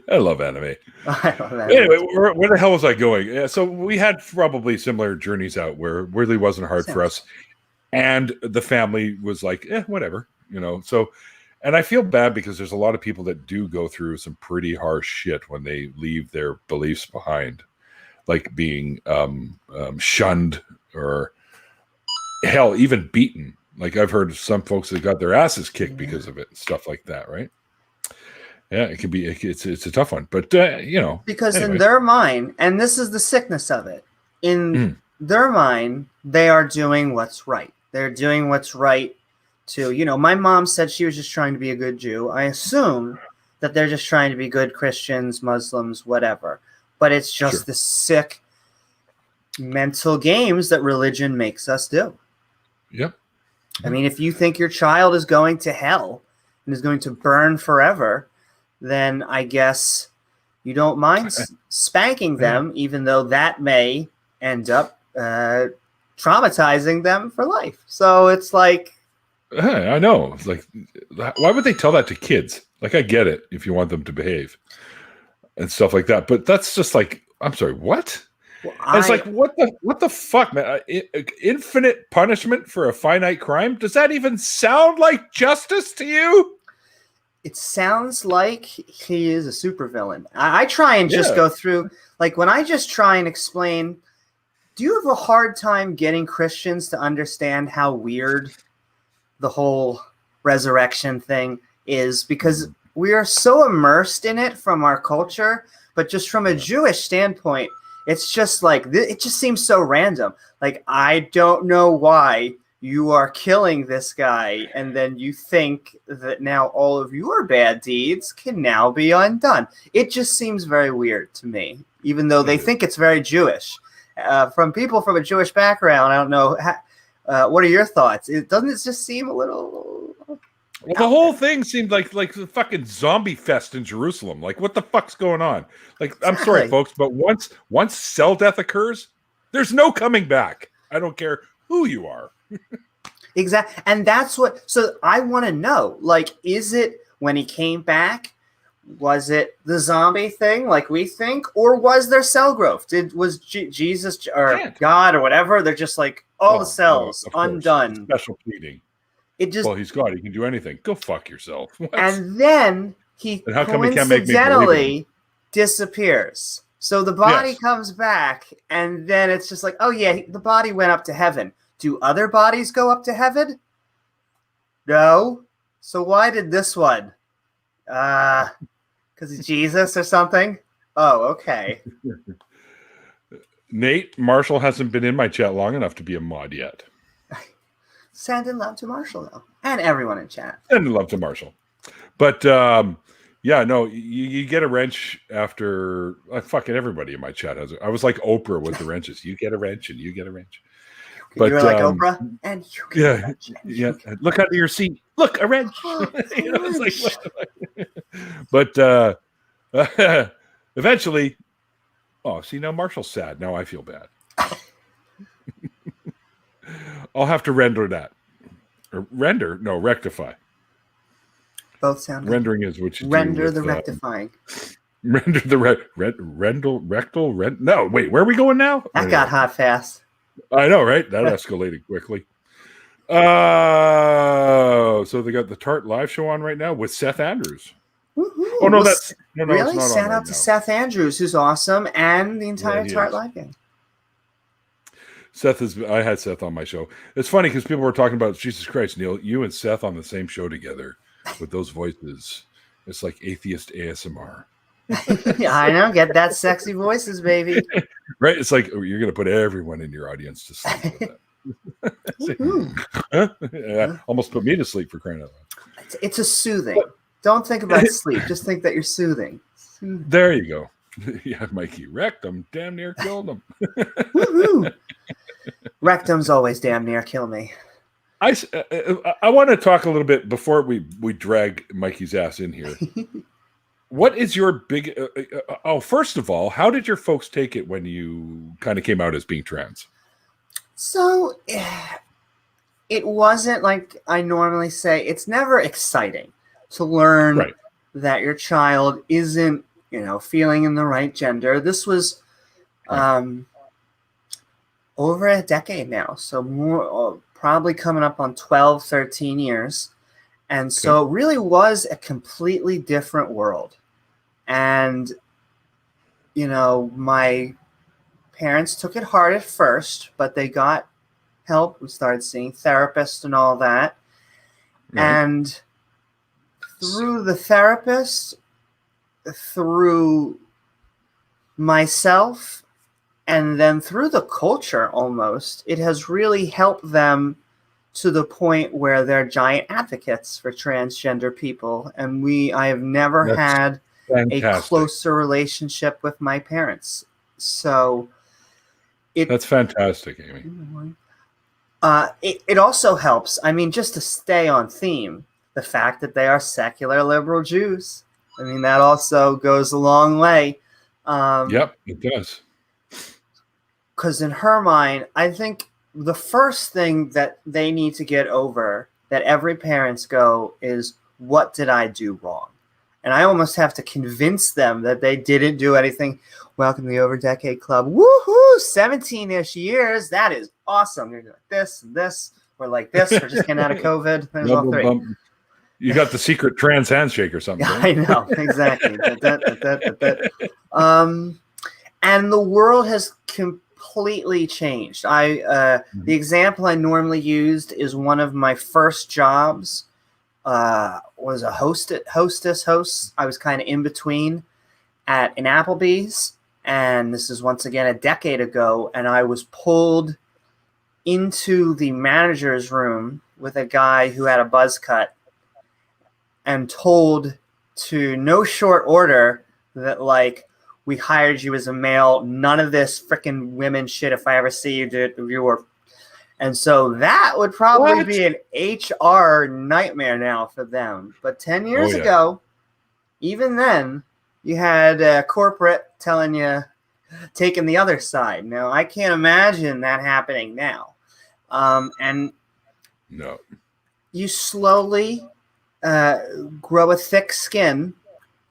I love anime. Anyway, where the hell was I going? Yeah, so we had probably similar journeys out where it really wasn't hard for us. And the family was like, whatever, So, and I feel bad because there's a lot of people that do go through some pretty harsh shit when they leave their beliefs behind. Like being shunned or hell, even beaten. Like I've heard some folks that got their asses kicked because of it and stuff like that, right? Yeah, it can be. It's a tough one, but because in their mind, and this is the sickness of it, in their mind, they are doing what's right. They're doing what's right to my mom said she was just trying to be a good Jew. I assume that they're just trying to be good Christians, Muslims, whatever. but it's just the sick mental games that religion makes us do. Yep. I mean, if you think your child is going to hell and is going to burn forever, then I guess you don't mind spanking them, even though that may end up traumatizing them for life. So it's like... I know. It's like, why would they tell that to kids? Like, I get it if you want them to behave and stuff like that, but that's just like, I'm sorry, what? Well, it's like, what the fuck, man? Infinite punishment for a finite crime? Does that even sound like justice to you? It sounds like he is a supervillain. I try and just go through, like, when I just try and explain, do you have a hard time getting Christians to understand how weird the whole resurrection thing is? Because we are so immersed in it from our culture, but just from a Jewish standpoint, it's just like, it just seems so random. Like, I don't know why you are killing this guy, and then you think that now all of your bad deeds can now be undone. It just seems very weird to me, even though they think it's very Jewish. From people from a Jewish background, I don't know. What are your thoughts? Doesn't it just seem a little... Well, the whole thing seemed like the fucking zombie fest in Jerusalem. Like, what the fuck's going on? Like, exactly. I'm sorry, folks, but once cell death occurs, there's no coming back. I don't care who you are. Exactly. And that's what... So I want to know, like, is it when he came back, was it the zombie thing like we think, or was there cell growth? Was Jesus or God or whatever, they're just like, all the cells undone. Special pleading. It just... Well, he's God. He can do anything. Go fuck yourself. What? And then he coincidentally disappears. So the body comes back, and then it's just like, oh yeah, the body went up to heaven. Do other bodies go up to heaven? No. So why did this one? Because it's Jesus or something? Oh, okay. Nate, Marshall hasn't been in my chat long enough to be a mod yet. Send in love to Marshall, though. And everyone in chat. Send in love to Marshall. But, yeah, no, you get a wrench after... fucking everybody in my chat has it. I was like Oprah with the wrenches. You get a wrench and you get a wrench. But, you're like Oprah, and you get a wrench. Yeah, look under your seat. Look, a wrench. You know, it's like, but eventually... Oh, see, now Marshall's sad. Now I feel bad. I'll have to render that. Or render? No, rectify. Both sound rendering is what you render the rectifying. Render the rectal. No, wait, where are we going now? That got hot fast. I know, right? That escalated quickly. So they got the Tart live show on right now with Seth Andrews. Woo-hoo. Oh no, really? Shout out to Seth Andrews, who's awesome, and the entire Tart Live gang. I had Seth on my show. It's funny because people were talking about, Jesus Christ, Neil, you and Seth on the same show together with those voices. It's like atheist ASMR. I know, get that sexy voices, baby. Right? It's like you're going to put everyone in your audience to sleep with that. Almost put me to sleep, for crying out loud. It's a soothing. Don't think about sleep. Just think that you're soothing. There you go. Yeah, Mikey, rectum damn near killed him. Woo-hoo. Rectums always damn near kill me. I want to talk a little bit before we drag Mikey's ass in here. What is your big... first of all, how did your folks take it when you kind of came out as being trans? So, it wasn't like I normally say. It's never exciting to learn that your child isn't, feeling in the right gender. This was over a decade now. So more, probably coming up on 12, 13 years. And so it really was a completely different world. And, my parents took it hard at first, but they got help. We started seeing therapists and all that. Right. And through the therapist, through myself, and then through the culture almost, it has really helped them to the point where they're giant advocates for transgender people. And I have never had a closer relationship with my parents. So that's fantastic, Amy. It also helps. I mean, just to stay on theme, the fact that they are secular liberal Jews. I mean, that also goes a long way. Yep, it does. Because in her mind, I think the first thing that they need to get over, that every parents go, is, what did I do wrong? And I almost have to convince them that they didn't do anything. Welcome to the Over Decade Club. Woohoo! 17-ish years. That is awesome. You're like this and this. We're like this. We're just getting out of COVID. There's all three. You got the secret trans handshake or something. I know, exactly. And the world has completely changed. The example I normally used is one of my first jobs was a hostess. I was kind of in between at an Applebee's, and this is once again a decade ago, and I was pulled into the manager's room with a guy who had a buzz cut and told to no short order that, like, we hired you as a male. None of this freaking women shit. If I ever see you, you were. And so that would probably be an HR nightmare now for them. But 10 years ago, even then, you had corporate telling you, taking the other side. Now, I can't imagine that happening now. And no, you slowly grow a thick skin,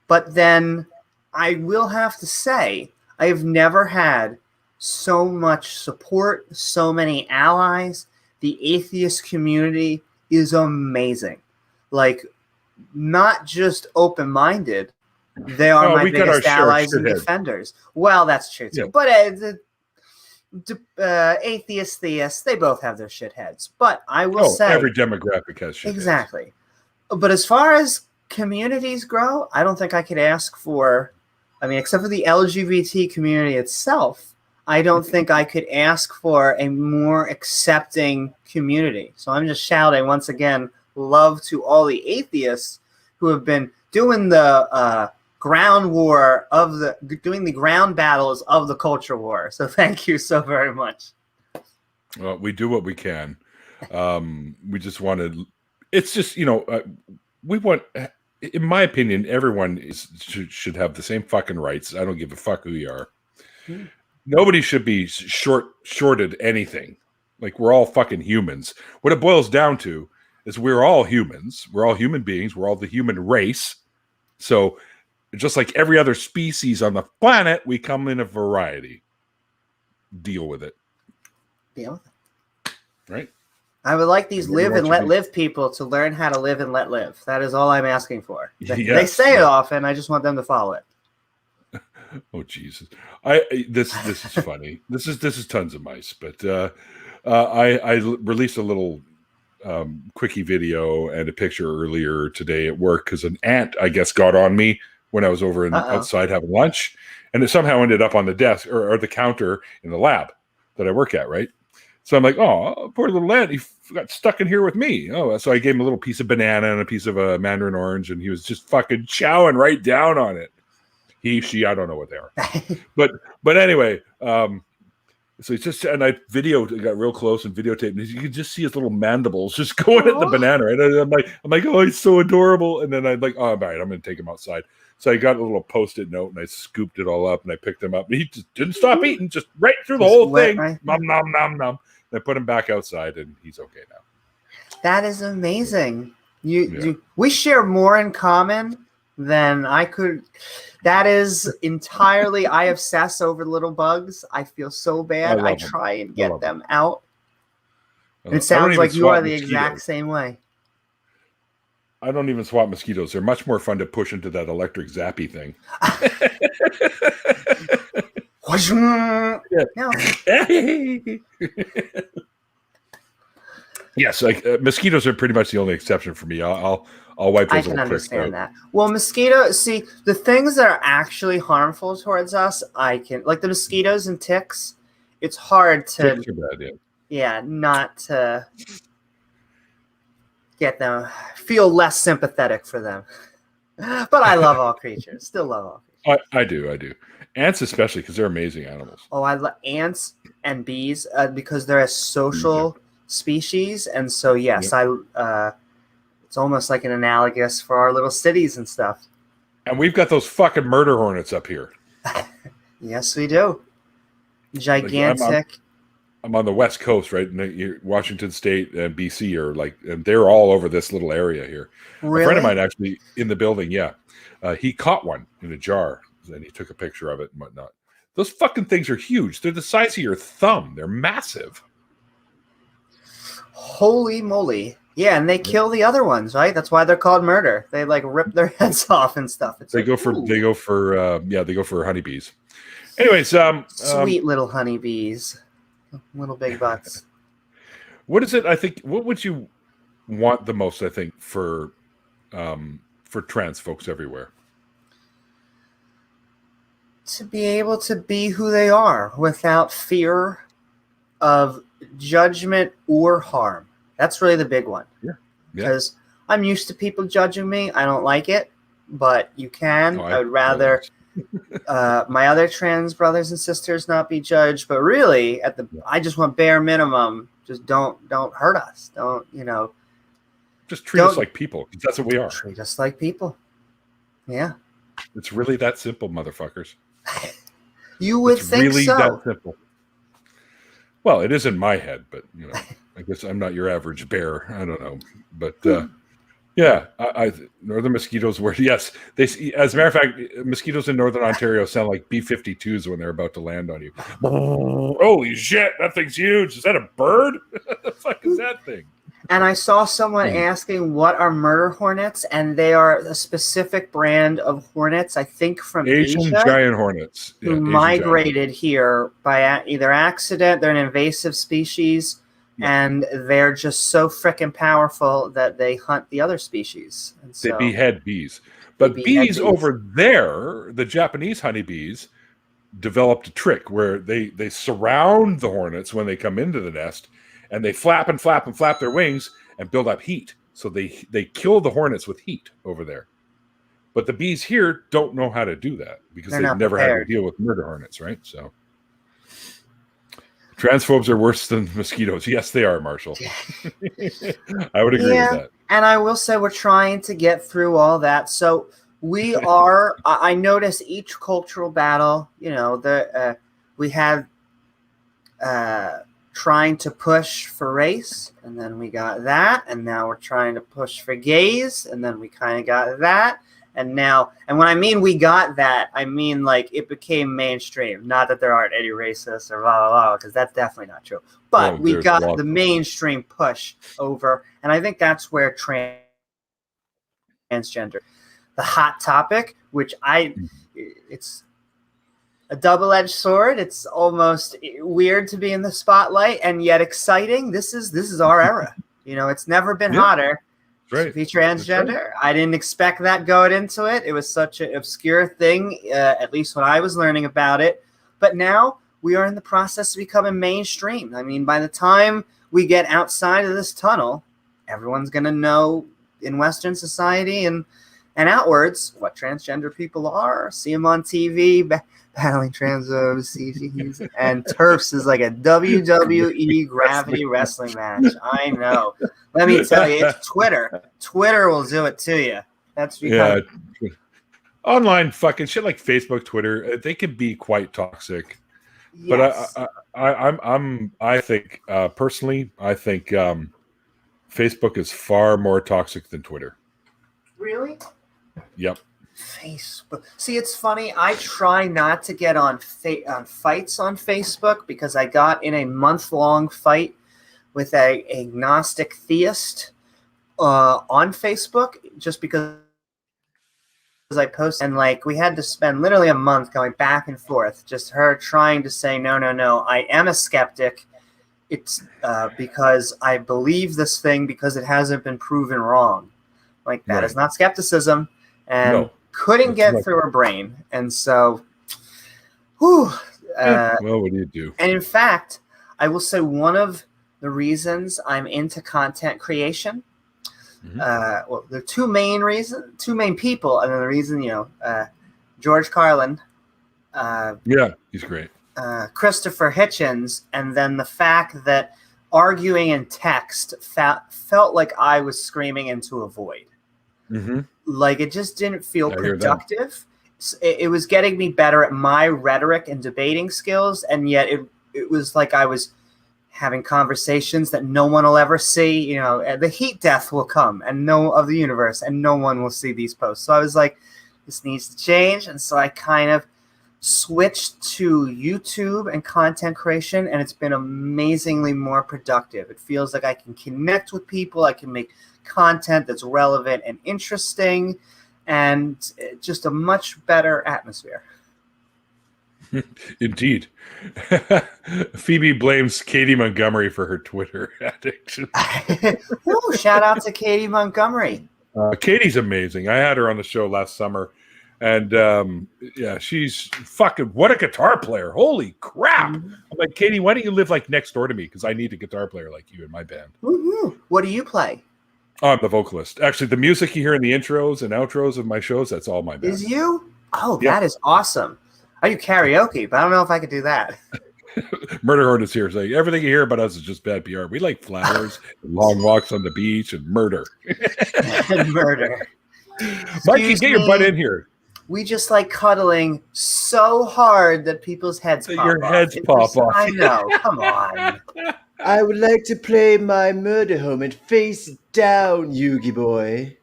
but then I will have to say, I've never had so much support, so many allies. The atheist community is amazing. Like, not just open-minded, they are my biggest allies and defenders. Well, that's true too. Yeah. But atheists, theists, they both have their shitheads. But I will say, every demographic has shitheads. Exactly. But as far as communities grow, I don't think I could ask for, I mean, except for the LGBT community itself, I don't think I could ask for a more accepting community. So I'm just shouting once again, love to all the atheists who have been doing the doing the ground battles of the culture war. So thank you so very much. Well, we do what we can. We just wanted, it's just, we want, in my opinion, everyone should have the same fucking rights. I don't give a fuck who you are. Nobody should be shorted anything. Like, we're all fucking humans. What it boils down to is we're all humans. We're all human beings. We're all the human race. So just like every other species on the planet, we come in a variety. Deal with it. Right? I would like these live and let live people to learn how to live and let live. That is all I'm asking for. They say it often. I just want them to follow it. Oh Jesus! This is funny. This is tons of mice. But I released a little quickie video and a picture earlier today at work because an ant, I guess, got on me when I was over outside having lunch, and it somehow ended up on the desk or the counter in the lab that I work at. Right. So I'm like, oh, poor little ant, he got stuck in here with me. Oh, so I gave him a little piece of banana and a piece of a mandarin orange, and he was just fucking chowing right down on it. He, she, I don't know what they are. but anyway, so it's just, and I got real close and videotaped, and you could just see his little mandibles just going at the banana. And I'm like, oh, he's so adorable. And then I'm like, oh, all right, I'm going to take him outside. So I got a little Post-it note and I scooped it all up and I picked him up. And he just didn't stop eating, just right through the whole thing. Right? Nom, nom, nom, nom. And I put him back outside and he's okay now. That is amazing. We share more in common than I could. That is entirely, I obsess over little bugs. I feel so bad. I try and get them out. And it sounds like you are the exact same way. I don't even swat mosquitoes. They're much more fun to push into that electric zappy thing. Yes, mosquitoes are pretty much the only exception for me. I'll wipe those. I can understand that. Well, mosquitoes. See, the things that are actually harmful towards us, I can, like the mosquitoes and ticks. It's hard to, not to get them, feel less sympathetic for them. But I love all creatures. Still love all creatures. I do. Ants especially because they're amazing animals. Oh, I love ants and bees because they're a social species, and so yes, it's almost like an analogous for our little cities and stuff. And we've got those fucking murder hornets up here. Yes, we do. Gigantic. I'm on the West Coast, right? Washington State and BC are and they're all over this little area here. Really? A friend of mine actually in the building, he caught one in a jar and he took a picture of it and whatnot. Those fucking things are huge. They're the size of your thumb. They're massive. Holy moly. Yeah, and they kill the other ones, right? That's why they're called murder. They rip their heads off and stuff. They go for honeybees. Anyways, sweet little honeybees. Little big butts. What is it? I think. What would you want the most? I think for trans folks everywhere, to be able to be who they are without fear of judgment or harm. That's really the big one. Yeah. Because I'm used to people judging me. I don't like it, but you can. I would rather. My other trans brothers and sisters not be judged, but really I just want bare minimum. Just don't hurt us. Don't, just treat us like people. That's what we are. Treat us like people. Yeah. It's really that simple, motherfuckers. You would think really so. That simple. Well, it is in my head, but I guess I'm not your average bear. I don't know. But yeah, northern mosquitoes were, yes. As a matter of fact, mosquitoes in northern Ontario sound like B-52s when they're about to land on you. Holy shit, that thing's huge. Is that a bird? What the fuck is that thing? And I saw someone asking what are murder hornets, and they are a specific brand of hornets, I think from Asian Asia, giant hornets. who migrated here by either accident. They're an invasive species. And they're just so freaking powerful that they hunt the other species. And so, they behead bees. But bees over there, the Japanese honeybees, developed a trick where they surround the hornets when they come into the nest, and they flap and flap and flap their wings and build up heat. So they kill the hornets with heat over there. But the bees here don't know how to do that because they've never had to deal with murder hornets, right? So transphobes are worse than mosquitoes. Yes, they are, Marshall. I would agree with that. And I will say we're trying to get through all that. So we are, I notice each cultural battle, we have trying to push for race, and then we got that, and now we're trying to push for gays, and then we kind of got that. And when I mean we got that, I mean it became mainstream. Not that there aren't any racists or blah, blah, blah, because that's definitely not true. But we got the mainstream push over, and I think that's where transgender, the hot topic, which it's a double-edged sword. It's almost weird to be in the spotlight and yet exciting. This is our era. It's never been hotter. Right. To be transgender. Right. I didn't expect that going into it. It was such an obscure thing, at least when I was learning about it. But now we are in the process of becoming mainstream. I mean, by the time we get outside of this tunnel, everyone's going to know in Western society and outwards what transgender people are. See them on TV, battling transphobes, CGs, and TERFs is like a WWE gravity wrestling match. I know. Let me tell you, it's Twitter. Twitter will do it to you. That's because online fucking shit like Facebook, Twitter, they can be quite toxic. Yes. But I think personally, Facebook is far more toxic than Twitter. Really? Yep. Facebook. See, it's funny. I try not to get on fights on Facebook because I got in a month-long fight with a agnostic theist on Facebook just because I posted. And we had to spend literally a month going back and forth, just her trying to say, no, I am a skeptic. It's because I believe this thing because it hasn't been proven wrong. That is not skepticism. And couldn't get through her brain. And so, well, what do you do? And in fact, I will say one of the reasons I'm into content creation Well, there are two main people, and then the reason, George Carlin. Yeah, he's great. Christopher Hitchens, and then the fact that arguing in text felt like I was screaming into a void. Mm-hmm. Like it just didn't feel productive. It was getting me better at my rhetoric and debating skills, and yet it was like I was having conversations that no one will ever see. The heat death will come of the universe, and no one will see these posts. So I was like, this needs to change, and so I kind of switched to YouTube and content creation, and it's been amazingly more productive. It feels like I can connect with people. I can make content that's relevant and interesting, and just a much better atmosphere. Indeed. Phoebe blames Katie Montgomery for her Twitter addiction. Ooh, shout out to Katie Montgomery. Katie's amazing. I had her on the show last summer. And she's fucking, what a guitar player. Holy crap. Mm-hmm. I'm like, Katie, why don't you live like next door to me? Because I need a guitar player like you in my band. Woo-hoo. What do you play? Oh, I'm the vocalist. Actually, the music you hear in the intros and outros of my shows, that's all my band. Is you? Oh, yeah. That is awesome. I do karaoke, but I don't know if I could do that. Murder Hornets here say everything you hear about us is just bad PR. We like flowers, and long walks on the beach, and murder. And murder. Mikey, get your butt in here. We just like cuddling so hard that people's heads pop off. Your heads pop off. I know. Come on. I would like to play my murder helmet face down, Yugi boy.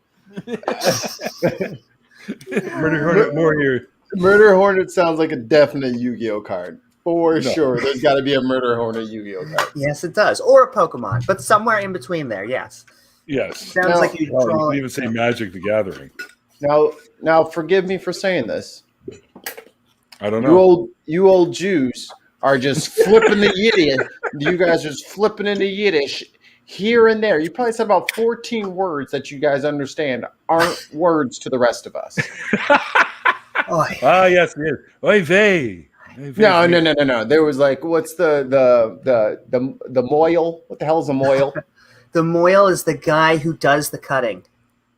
Murder Hornet Warrior. Murder Hornet sounds like a definite Yu-Gi-Oh card. For sure. There's got to be a Murder Hornet Yu-Gi-Oh card. Yes, it does. Or a Pokemon, but somewhere in between there, yes. Yes. Sounds like you can even say Magic the Gathering. Now, forgive me for saying this. I don't know. You old Jews are just flipping the Yiddish. You guys are just flipping into Yiddish here and there. You probably said about 14 words that you guys understand aren't words to the rest of us. Yes, it is. Oy vey. No. There was like, what's the moil? What the hell is a moil? The moil is the guy who does the cutting.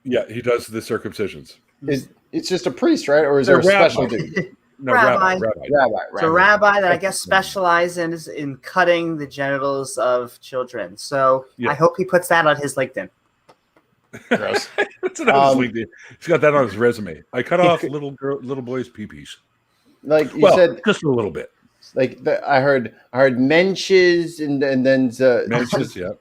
Yeah, he does the circumcisions. It's just a priest, right? Or is there a special dude? No, rabbi. It's a rabbi that I guess specializes in cutting the genitals of children. So I hope he puts that on his LinkedIn. Gross. That's what I was LinkedIn. He's got that on his resume. I cut off little boys' pee-pees. Like you said, just a little bit. Like I heard menches and then menches, yeah.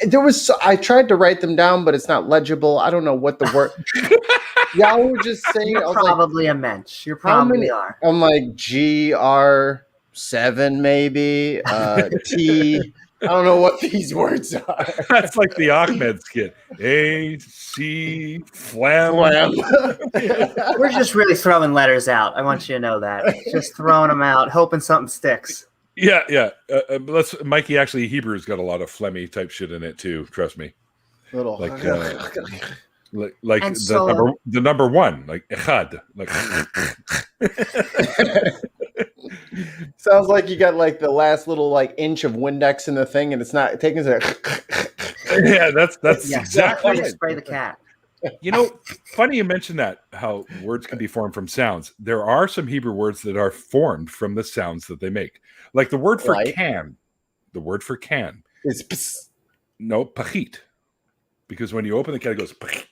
There was I tried to write them down, but it's not legible. I don't know what the word. Y'all were just saying. You're probably a mensch. You probably are. I'm like GR7 maybe. T. I don't know what these words are. That's like the Ahmed skit. A-C flam. We're just really throwing letters out. I want you to know that. Just throwing them out, hoping something sticks. Yeah. Mikey, actually, Hebrew's got a lot of phlegmy type shit in it too. Trust me. Little like the number one, like echad, like. Sounds like you got like the last little like inch of Windex in the thing, and it's not taking it. Yeah, that's exactly right. Spray the cat. Funny you mentioned that, how words can be formed from sounds. There are some Hebrew words that are formed from the sounds that they make. Like the word for can. The word for can is ps. No, pachit. Because when you open the can, it goes pachit.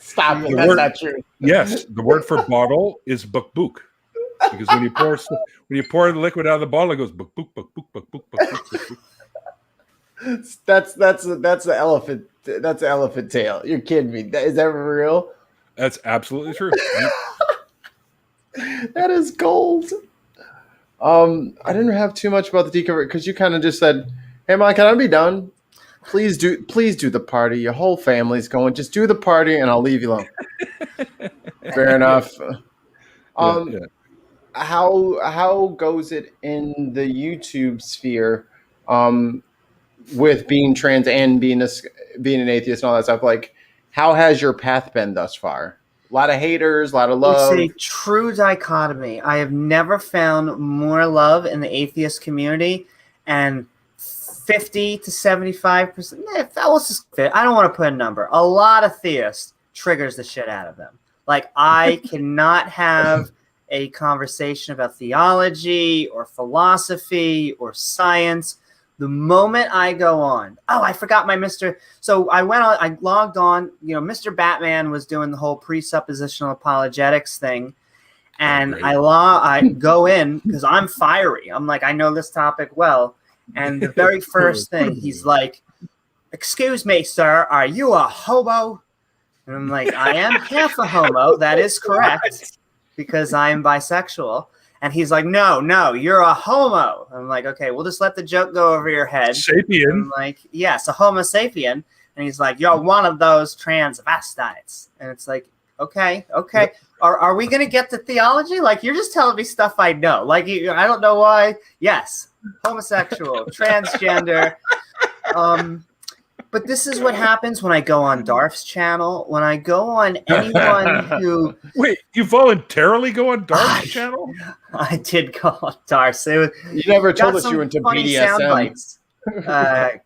Stop it. That's not true. Yes, the word for bottle is bukbuk. Because when you pour the liquid out of the bottle, it goes bukbuk, bukbuk, bukbuk, bukbuk. That's the elephant. That's the elephant tail. You're kidding me. Is that real? That's absolutely true. That is gold. I didn't have too much about the deconversion because you kind of just said, "Hey, Mike, can I be done? Please do the party. Your whole family's going. Just do the party, and I'll leave you alone." Fair enough. Yeah. How goes it in the YouTube sphere? With being trans and being an atheist and all that stuff, like how has your path been thus far? A lot of haters, a lot of love. It's a true dichotomy. I have never found more love in the atheist community and 50 to 75%. I don't want to put a number. A lot of theists triggers the shit out of them. Like, I cannot have a conversation about theology or philosophy or science. The moment I go on, I forgot my Mr. So I logged on, Mr. Batman was doing the whole presuppositional apologetics thing. And I go in because I'm fiery. I'm like, I know this topic well. And the very first thing, he's like, "Excuse me, sir, are you a homo?" And I'm like, "I am half a homo. That is correct, because I am bisexual." And he's like, no, you're a homo. I'm like, "Okay, we'll just let the joke go over your head." Sapien. I'm like, "Yes, a homo sapien." And he's like, "You're one of those transvestites." And it's like, okay. Yep. Are we going to get to theology? Like, you're just telling me stuff I know. Like, I don't know why. Yes, homosexual, transgender. But this is what happens when I go on Darf's channel. When I go on anyone who... Wait, you voluntarily go on Darf's channel? I did go on Darf's. You never told us you were into BDSM. I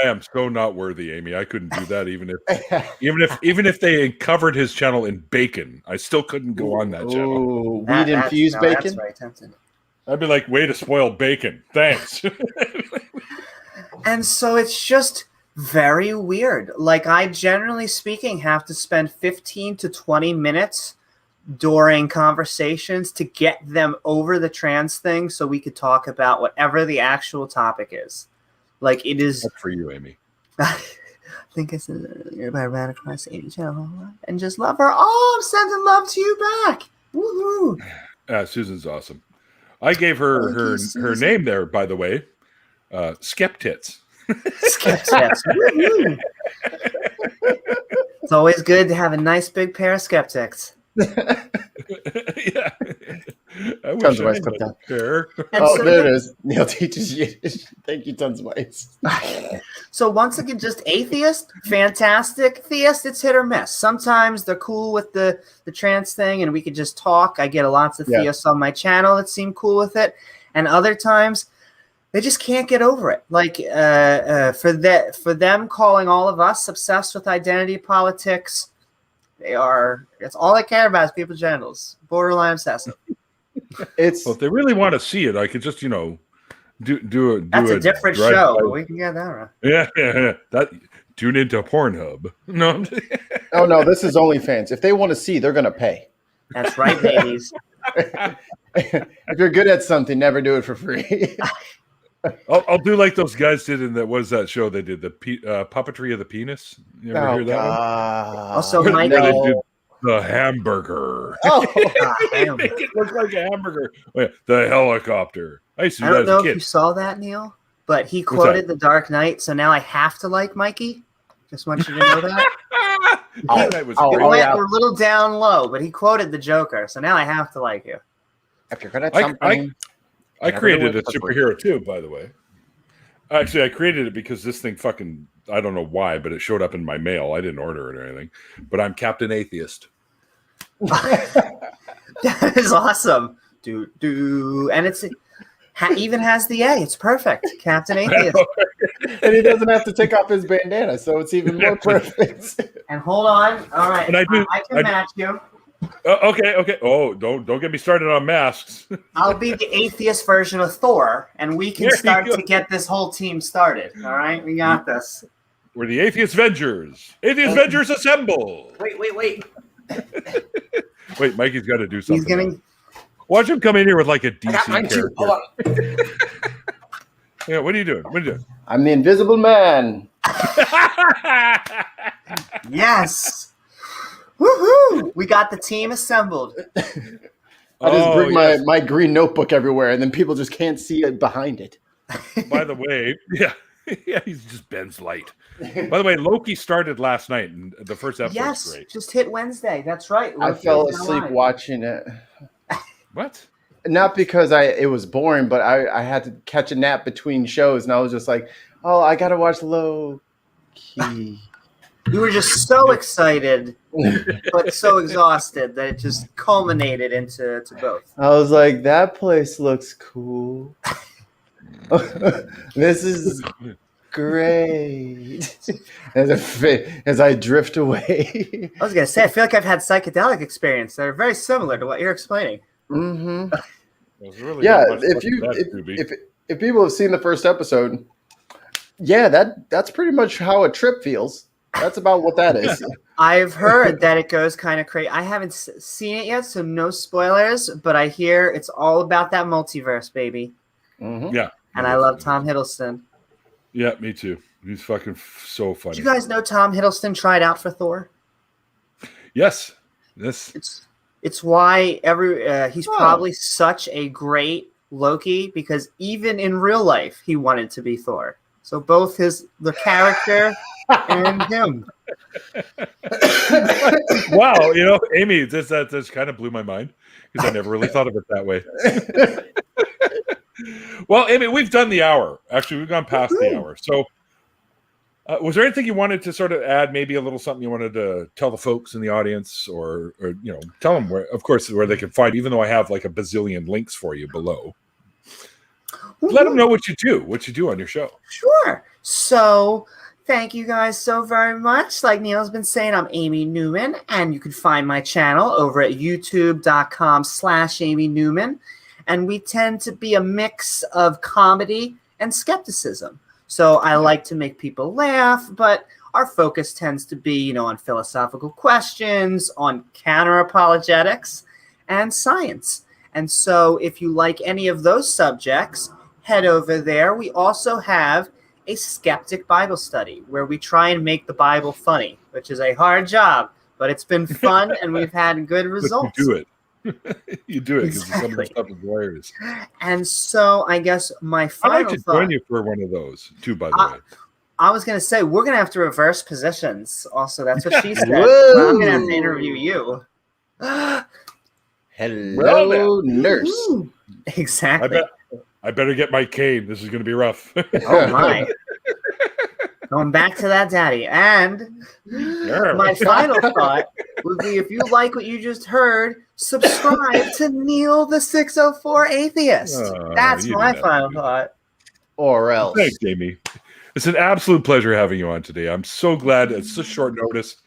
am so not worthy, Amy. I couldn't do that even if they covered his channel in bacon. I still couldn't go on that channel. Weed infused bacon. That's very tempting. I'd be like, "Way to spoil bacon. Thanks." And so it's just very weird. Like, I generally speaking have to spend 15 to 20 minutes during conversations to get them over the trans thing so we could talk about whatever the actual topic is. Like, it is... That's for you, Amy. I think it's by radicalized Amy channel and just love her. Oh, I'm sending love to you back. Woohoo! Susan's awesome. I gave her her name there, by the way. Skeptits. Skeptits. It's always good to have a nice big pair of skeptics. Yeah. Tons of Ice clipped out. There it is. Neil teaches Yiddish. Thank you, Tons of Ice. So once again, just atheist, fantastic. Theist, it's hit or miss. Sometimes they're cool with the trans thing and we could just talk. I get lots of theists on my channel that seem cool with it. And other times, they just can't get over it. Like, for them calling all of us obsessed with identity politics, it's all I care about is people's genitals. Borderline obsessive. Well, if they really want to see it, I could just, do That's a different show. But we can get that right. Yeah. Tune into Pornhub. No. Oh, no, this is OnlyFans. If they want to see, they're going to pay. That's right, babies. If you're good at something, never do it for free. I'll do like those guys did in that show they did, the puppetry of the penis. You ever hear that one? Also, Mike, the hamburger. Oh, make it look like a hamburger. The helicopter. I used to do that as a kid. I don't know if you saw that, Neil, but he quoted The Dark Knight, so now I have to like Mikey. Just want you to know that. He went a little down low, but he quoted the Joker, so now I have to like you. If you're good at something... I created a superhero too, by the way. Actually, I created it because this thing fucking, I don't know why, but it showed up in my mail. I didn't order it or anything. But I'm Captain Atheist. That is awesome. And even has the A. It's perfect. Captain Atheist. And he doesn't have to take off his bandana, so it's even more perfect. And hold on. All right. I can match you. Okay. Oh, don't get me started on masks. I'll be the atheist version of Thor, and we can start to get this whole team started. All right, we got this. We're the Atheist Vengers. Atheist Vengers assemble. Wait. Wait, Mikey's got to do something. Watch him come in here with like a DC character. Hold on. Yeah, what are you doing? I'm the Invisible Man. Yes. Woohoo! We got the team assembled. I just bring my green notebook everywhere, and then people just can't see it behind it. By the way, he's just Ben's light. By the way, Loki started last night, and the first episode was great. Just hit Wednesday. That's right. I fell asleep watching it. What? Not because it was boring, but I had to catch a nap between shows, and I was just like, oh, I got to watch Loki. You were just so excited, but so exhausted that it just culminated into both. I was like, that place looks cool. This is Great. As I drift away. I was gonna say, I feel like I've had psychedelic experience that are very similar to what you're explaining. Mm-hmm. Really Yeah, not much if to that, if people have seen the first episode, yeah, that's pretty much how a trip feels. That's about what that is. I've heard that it goes kind of crazy. I haven't seen it yet, so no spoilers. But I hear it's all about that multiverse, baby. Mm-hmm. Yeah, And I love Tom Hiddleston. Yeah, me too. He's fucking so funny. Did you guys know Tom Hiddleston tried out for Thor? Yes. It's why he's probably such a great Loki, because even in real life he wanted to be Thor. So both the character and him. Wow, Amy, that kind of blew my mind because I never really thought of it that way. Well, Amy, we've done the hour. Actually, we've gone past the hour. So was there anything you wanted to sort of add, maybe a little something you wanted to tell the folks in the audience, or tell them where they can find, even though I have like a bazillion links for you below. Let them know what you do on your show. Sure. So thank you guys so very much. Like Neil's been saying, I'm Amy Newman, and you can find my channel over at youtube.com/Amy Newman. And we tend to be a mix of comedy and skepticism. So I like to make people laugh, but our focus tends to be, on philosophical questions, on counter-apologetics, and science. And so if you like any of those subjects, head over there. We also have a skeptic Bible study where we try and make the Bible funny, which is a hard job, but it's been fun and we've had good results. You do it. You do it because Exactly. some of the stuff is hilarious. And so I guess my final I'd like to join you for one of those too, by the way. I was going to say, we're going to have to reverse positions. Also, that's what she said. Whoa. I'm going to have to interview you. Hello, nurse. Ooh. Exactly. I better get my cane. This is going to be rough. Oh, my. Going back to that daddy. And my final thought would be, if you like what you just heard, subscribe to Neil the 604 Atheist. That's my final thought. Or else. Thanks, Jamie. It's an absolute pleasure having you on today. I'm so glad it's such short notice.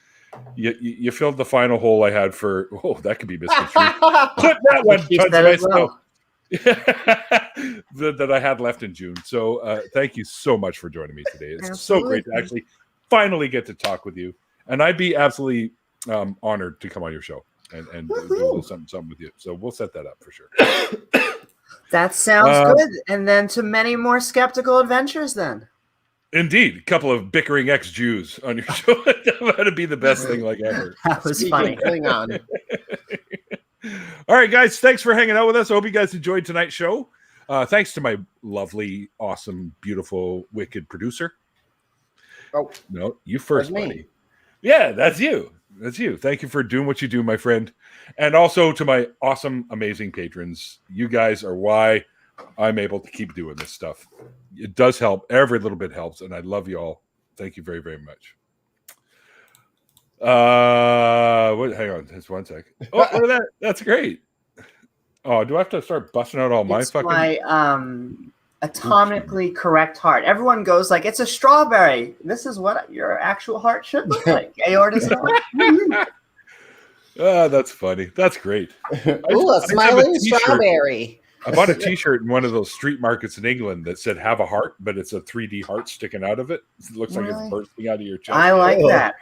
You filled the final hole I had for. Oh, that could be misconstrued. Clip that one. That I had left in June. So thank you so much for joining me today. It's so great to actually finally get to talk with you. And I'd be absolutely honored to come on your show and do a little something with you. So we'll set that up for sure. That sounds good. And then to many more skeptical adventures then. Indeed. A couple of bickering ex-Jews on your show. That would be the best thing like ever. That was funny. Hang on. All right, guys. Thanks for hanging out with us. I hope you guys enjoyed tonight's show. Thanks to my lovely, awesome, beautiful, wicked producer. Oh, no, you first, that's me. buddy. Yeah, that's you. That's you. Thank you for doing what you do, my friend. And also to my awesome, amazing patrons. You guys are why I'm able to keep doing this stuff. It does help. Every little bit helps. And I love you all. Thank you very, very much. Hang on. Just one sec. Oh, look at that. That's great. Oh, do I have to start busting out all my fucking... my atomically correct heart. Everyone goes like, it's a strawberry. This is what your actual heart should look like. Aorta's that's funny. That's great. Ooh, a smiling strawberry. I bought a t-shirt in one of those street markets in England that said have a heart, but it's a 3D heart sticking out of it. It looks like it's bursting out of your chest. I like that.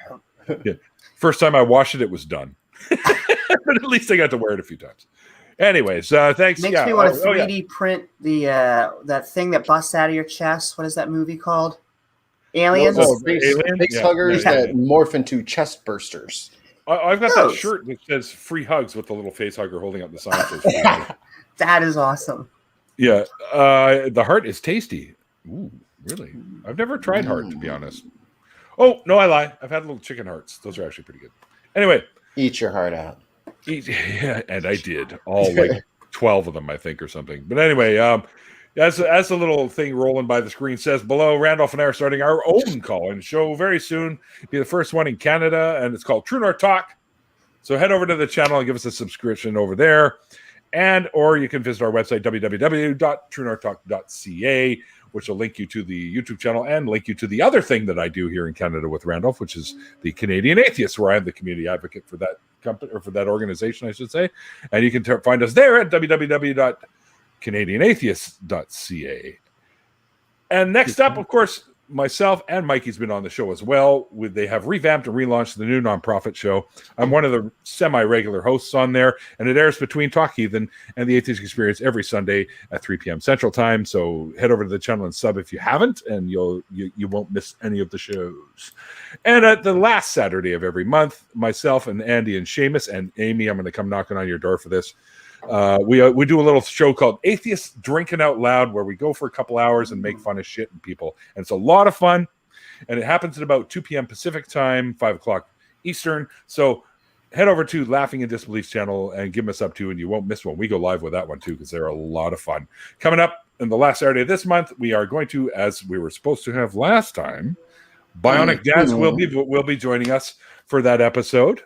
Yeah. First time I washed it, it was done. But at least I got to wear it a few times. Anyways, thanks. Makes me want to 3D print the that thing that busts out of your chest. What is that movie called? Aliens? Face huggers that morph into chest bursters. I've got that shirt that says free hugs with the little face hugger holding up the sign. That is awesome. Yeah. The heart is tasty. Ooh, really? I've never tried heart, to be honest. Oh, no, I lie. I've had little chicken hearts. Those are actually pretty good. Anyway. Eat your heart out. Yeah, and I did. All like 12 of them, I think, or something. But anyway, as the little thing rolling by the screen says below, Randolph and I are starting our own call-in show very soon. It'll be the first one in Canada, and it's called True North Talk. So head over to the channel and give us a subscription over there. or you can visit our website, www.truenorthtalk.ca, which will link you to the YouTube channel and link you to the other thing that I do here in Canada with Randolph, which is the Canadian Atheists, where I'm the community advocate for that company, or for that organization, I should say. And you can find us there at www.canadianatheists.ca. And next up, of course, myself and Mikey's been on the show as well. They have revamped and relaunched the new nonprofit show. I'm one of the semi-regular hosts on there, and it airs between Talk Heathen and the Atheist Experience every Sunday at 3 p.m. Central Time. So head over to the channel and sub if you haven't, and you won't miss any of the shows. And at the last Saturday of every month, myself and Andy and Seamus and Amy, I'm going to come knocking on your door for this. We do a little show called Atheists Drinking Out Loud, where we go for a couple hours and make fun of shit and people, and it's a lot of fun, and it happens at about 2 p.m. Pacific time, 5 o'clock Eastern. So head over to Laughing in Disbelief's channel and give us up to, and you won't miss one. We go live with that one too, because they're a lot of fun. Coming up in the last Saturday of this month, we are going to, as we were supposed to have last time, Bionic Dads will be joining us for that episode.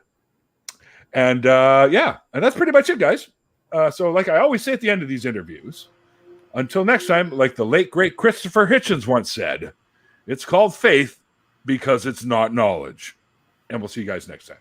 And that's pretty much it, guys. So like I always say at the end of these interviews, until next time, like the late, great Christopher Hitchens once said, it's called faith because it's not knowledge. And we'll see you guys next time.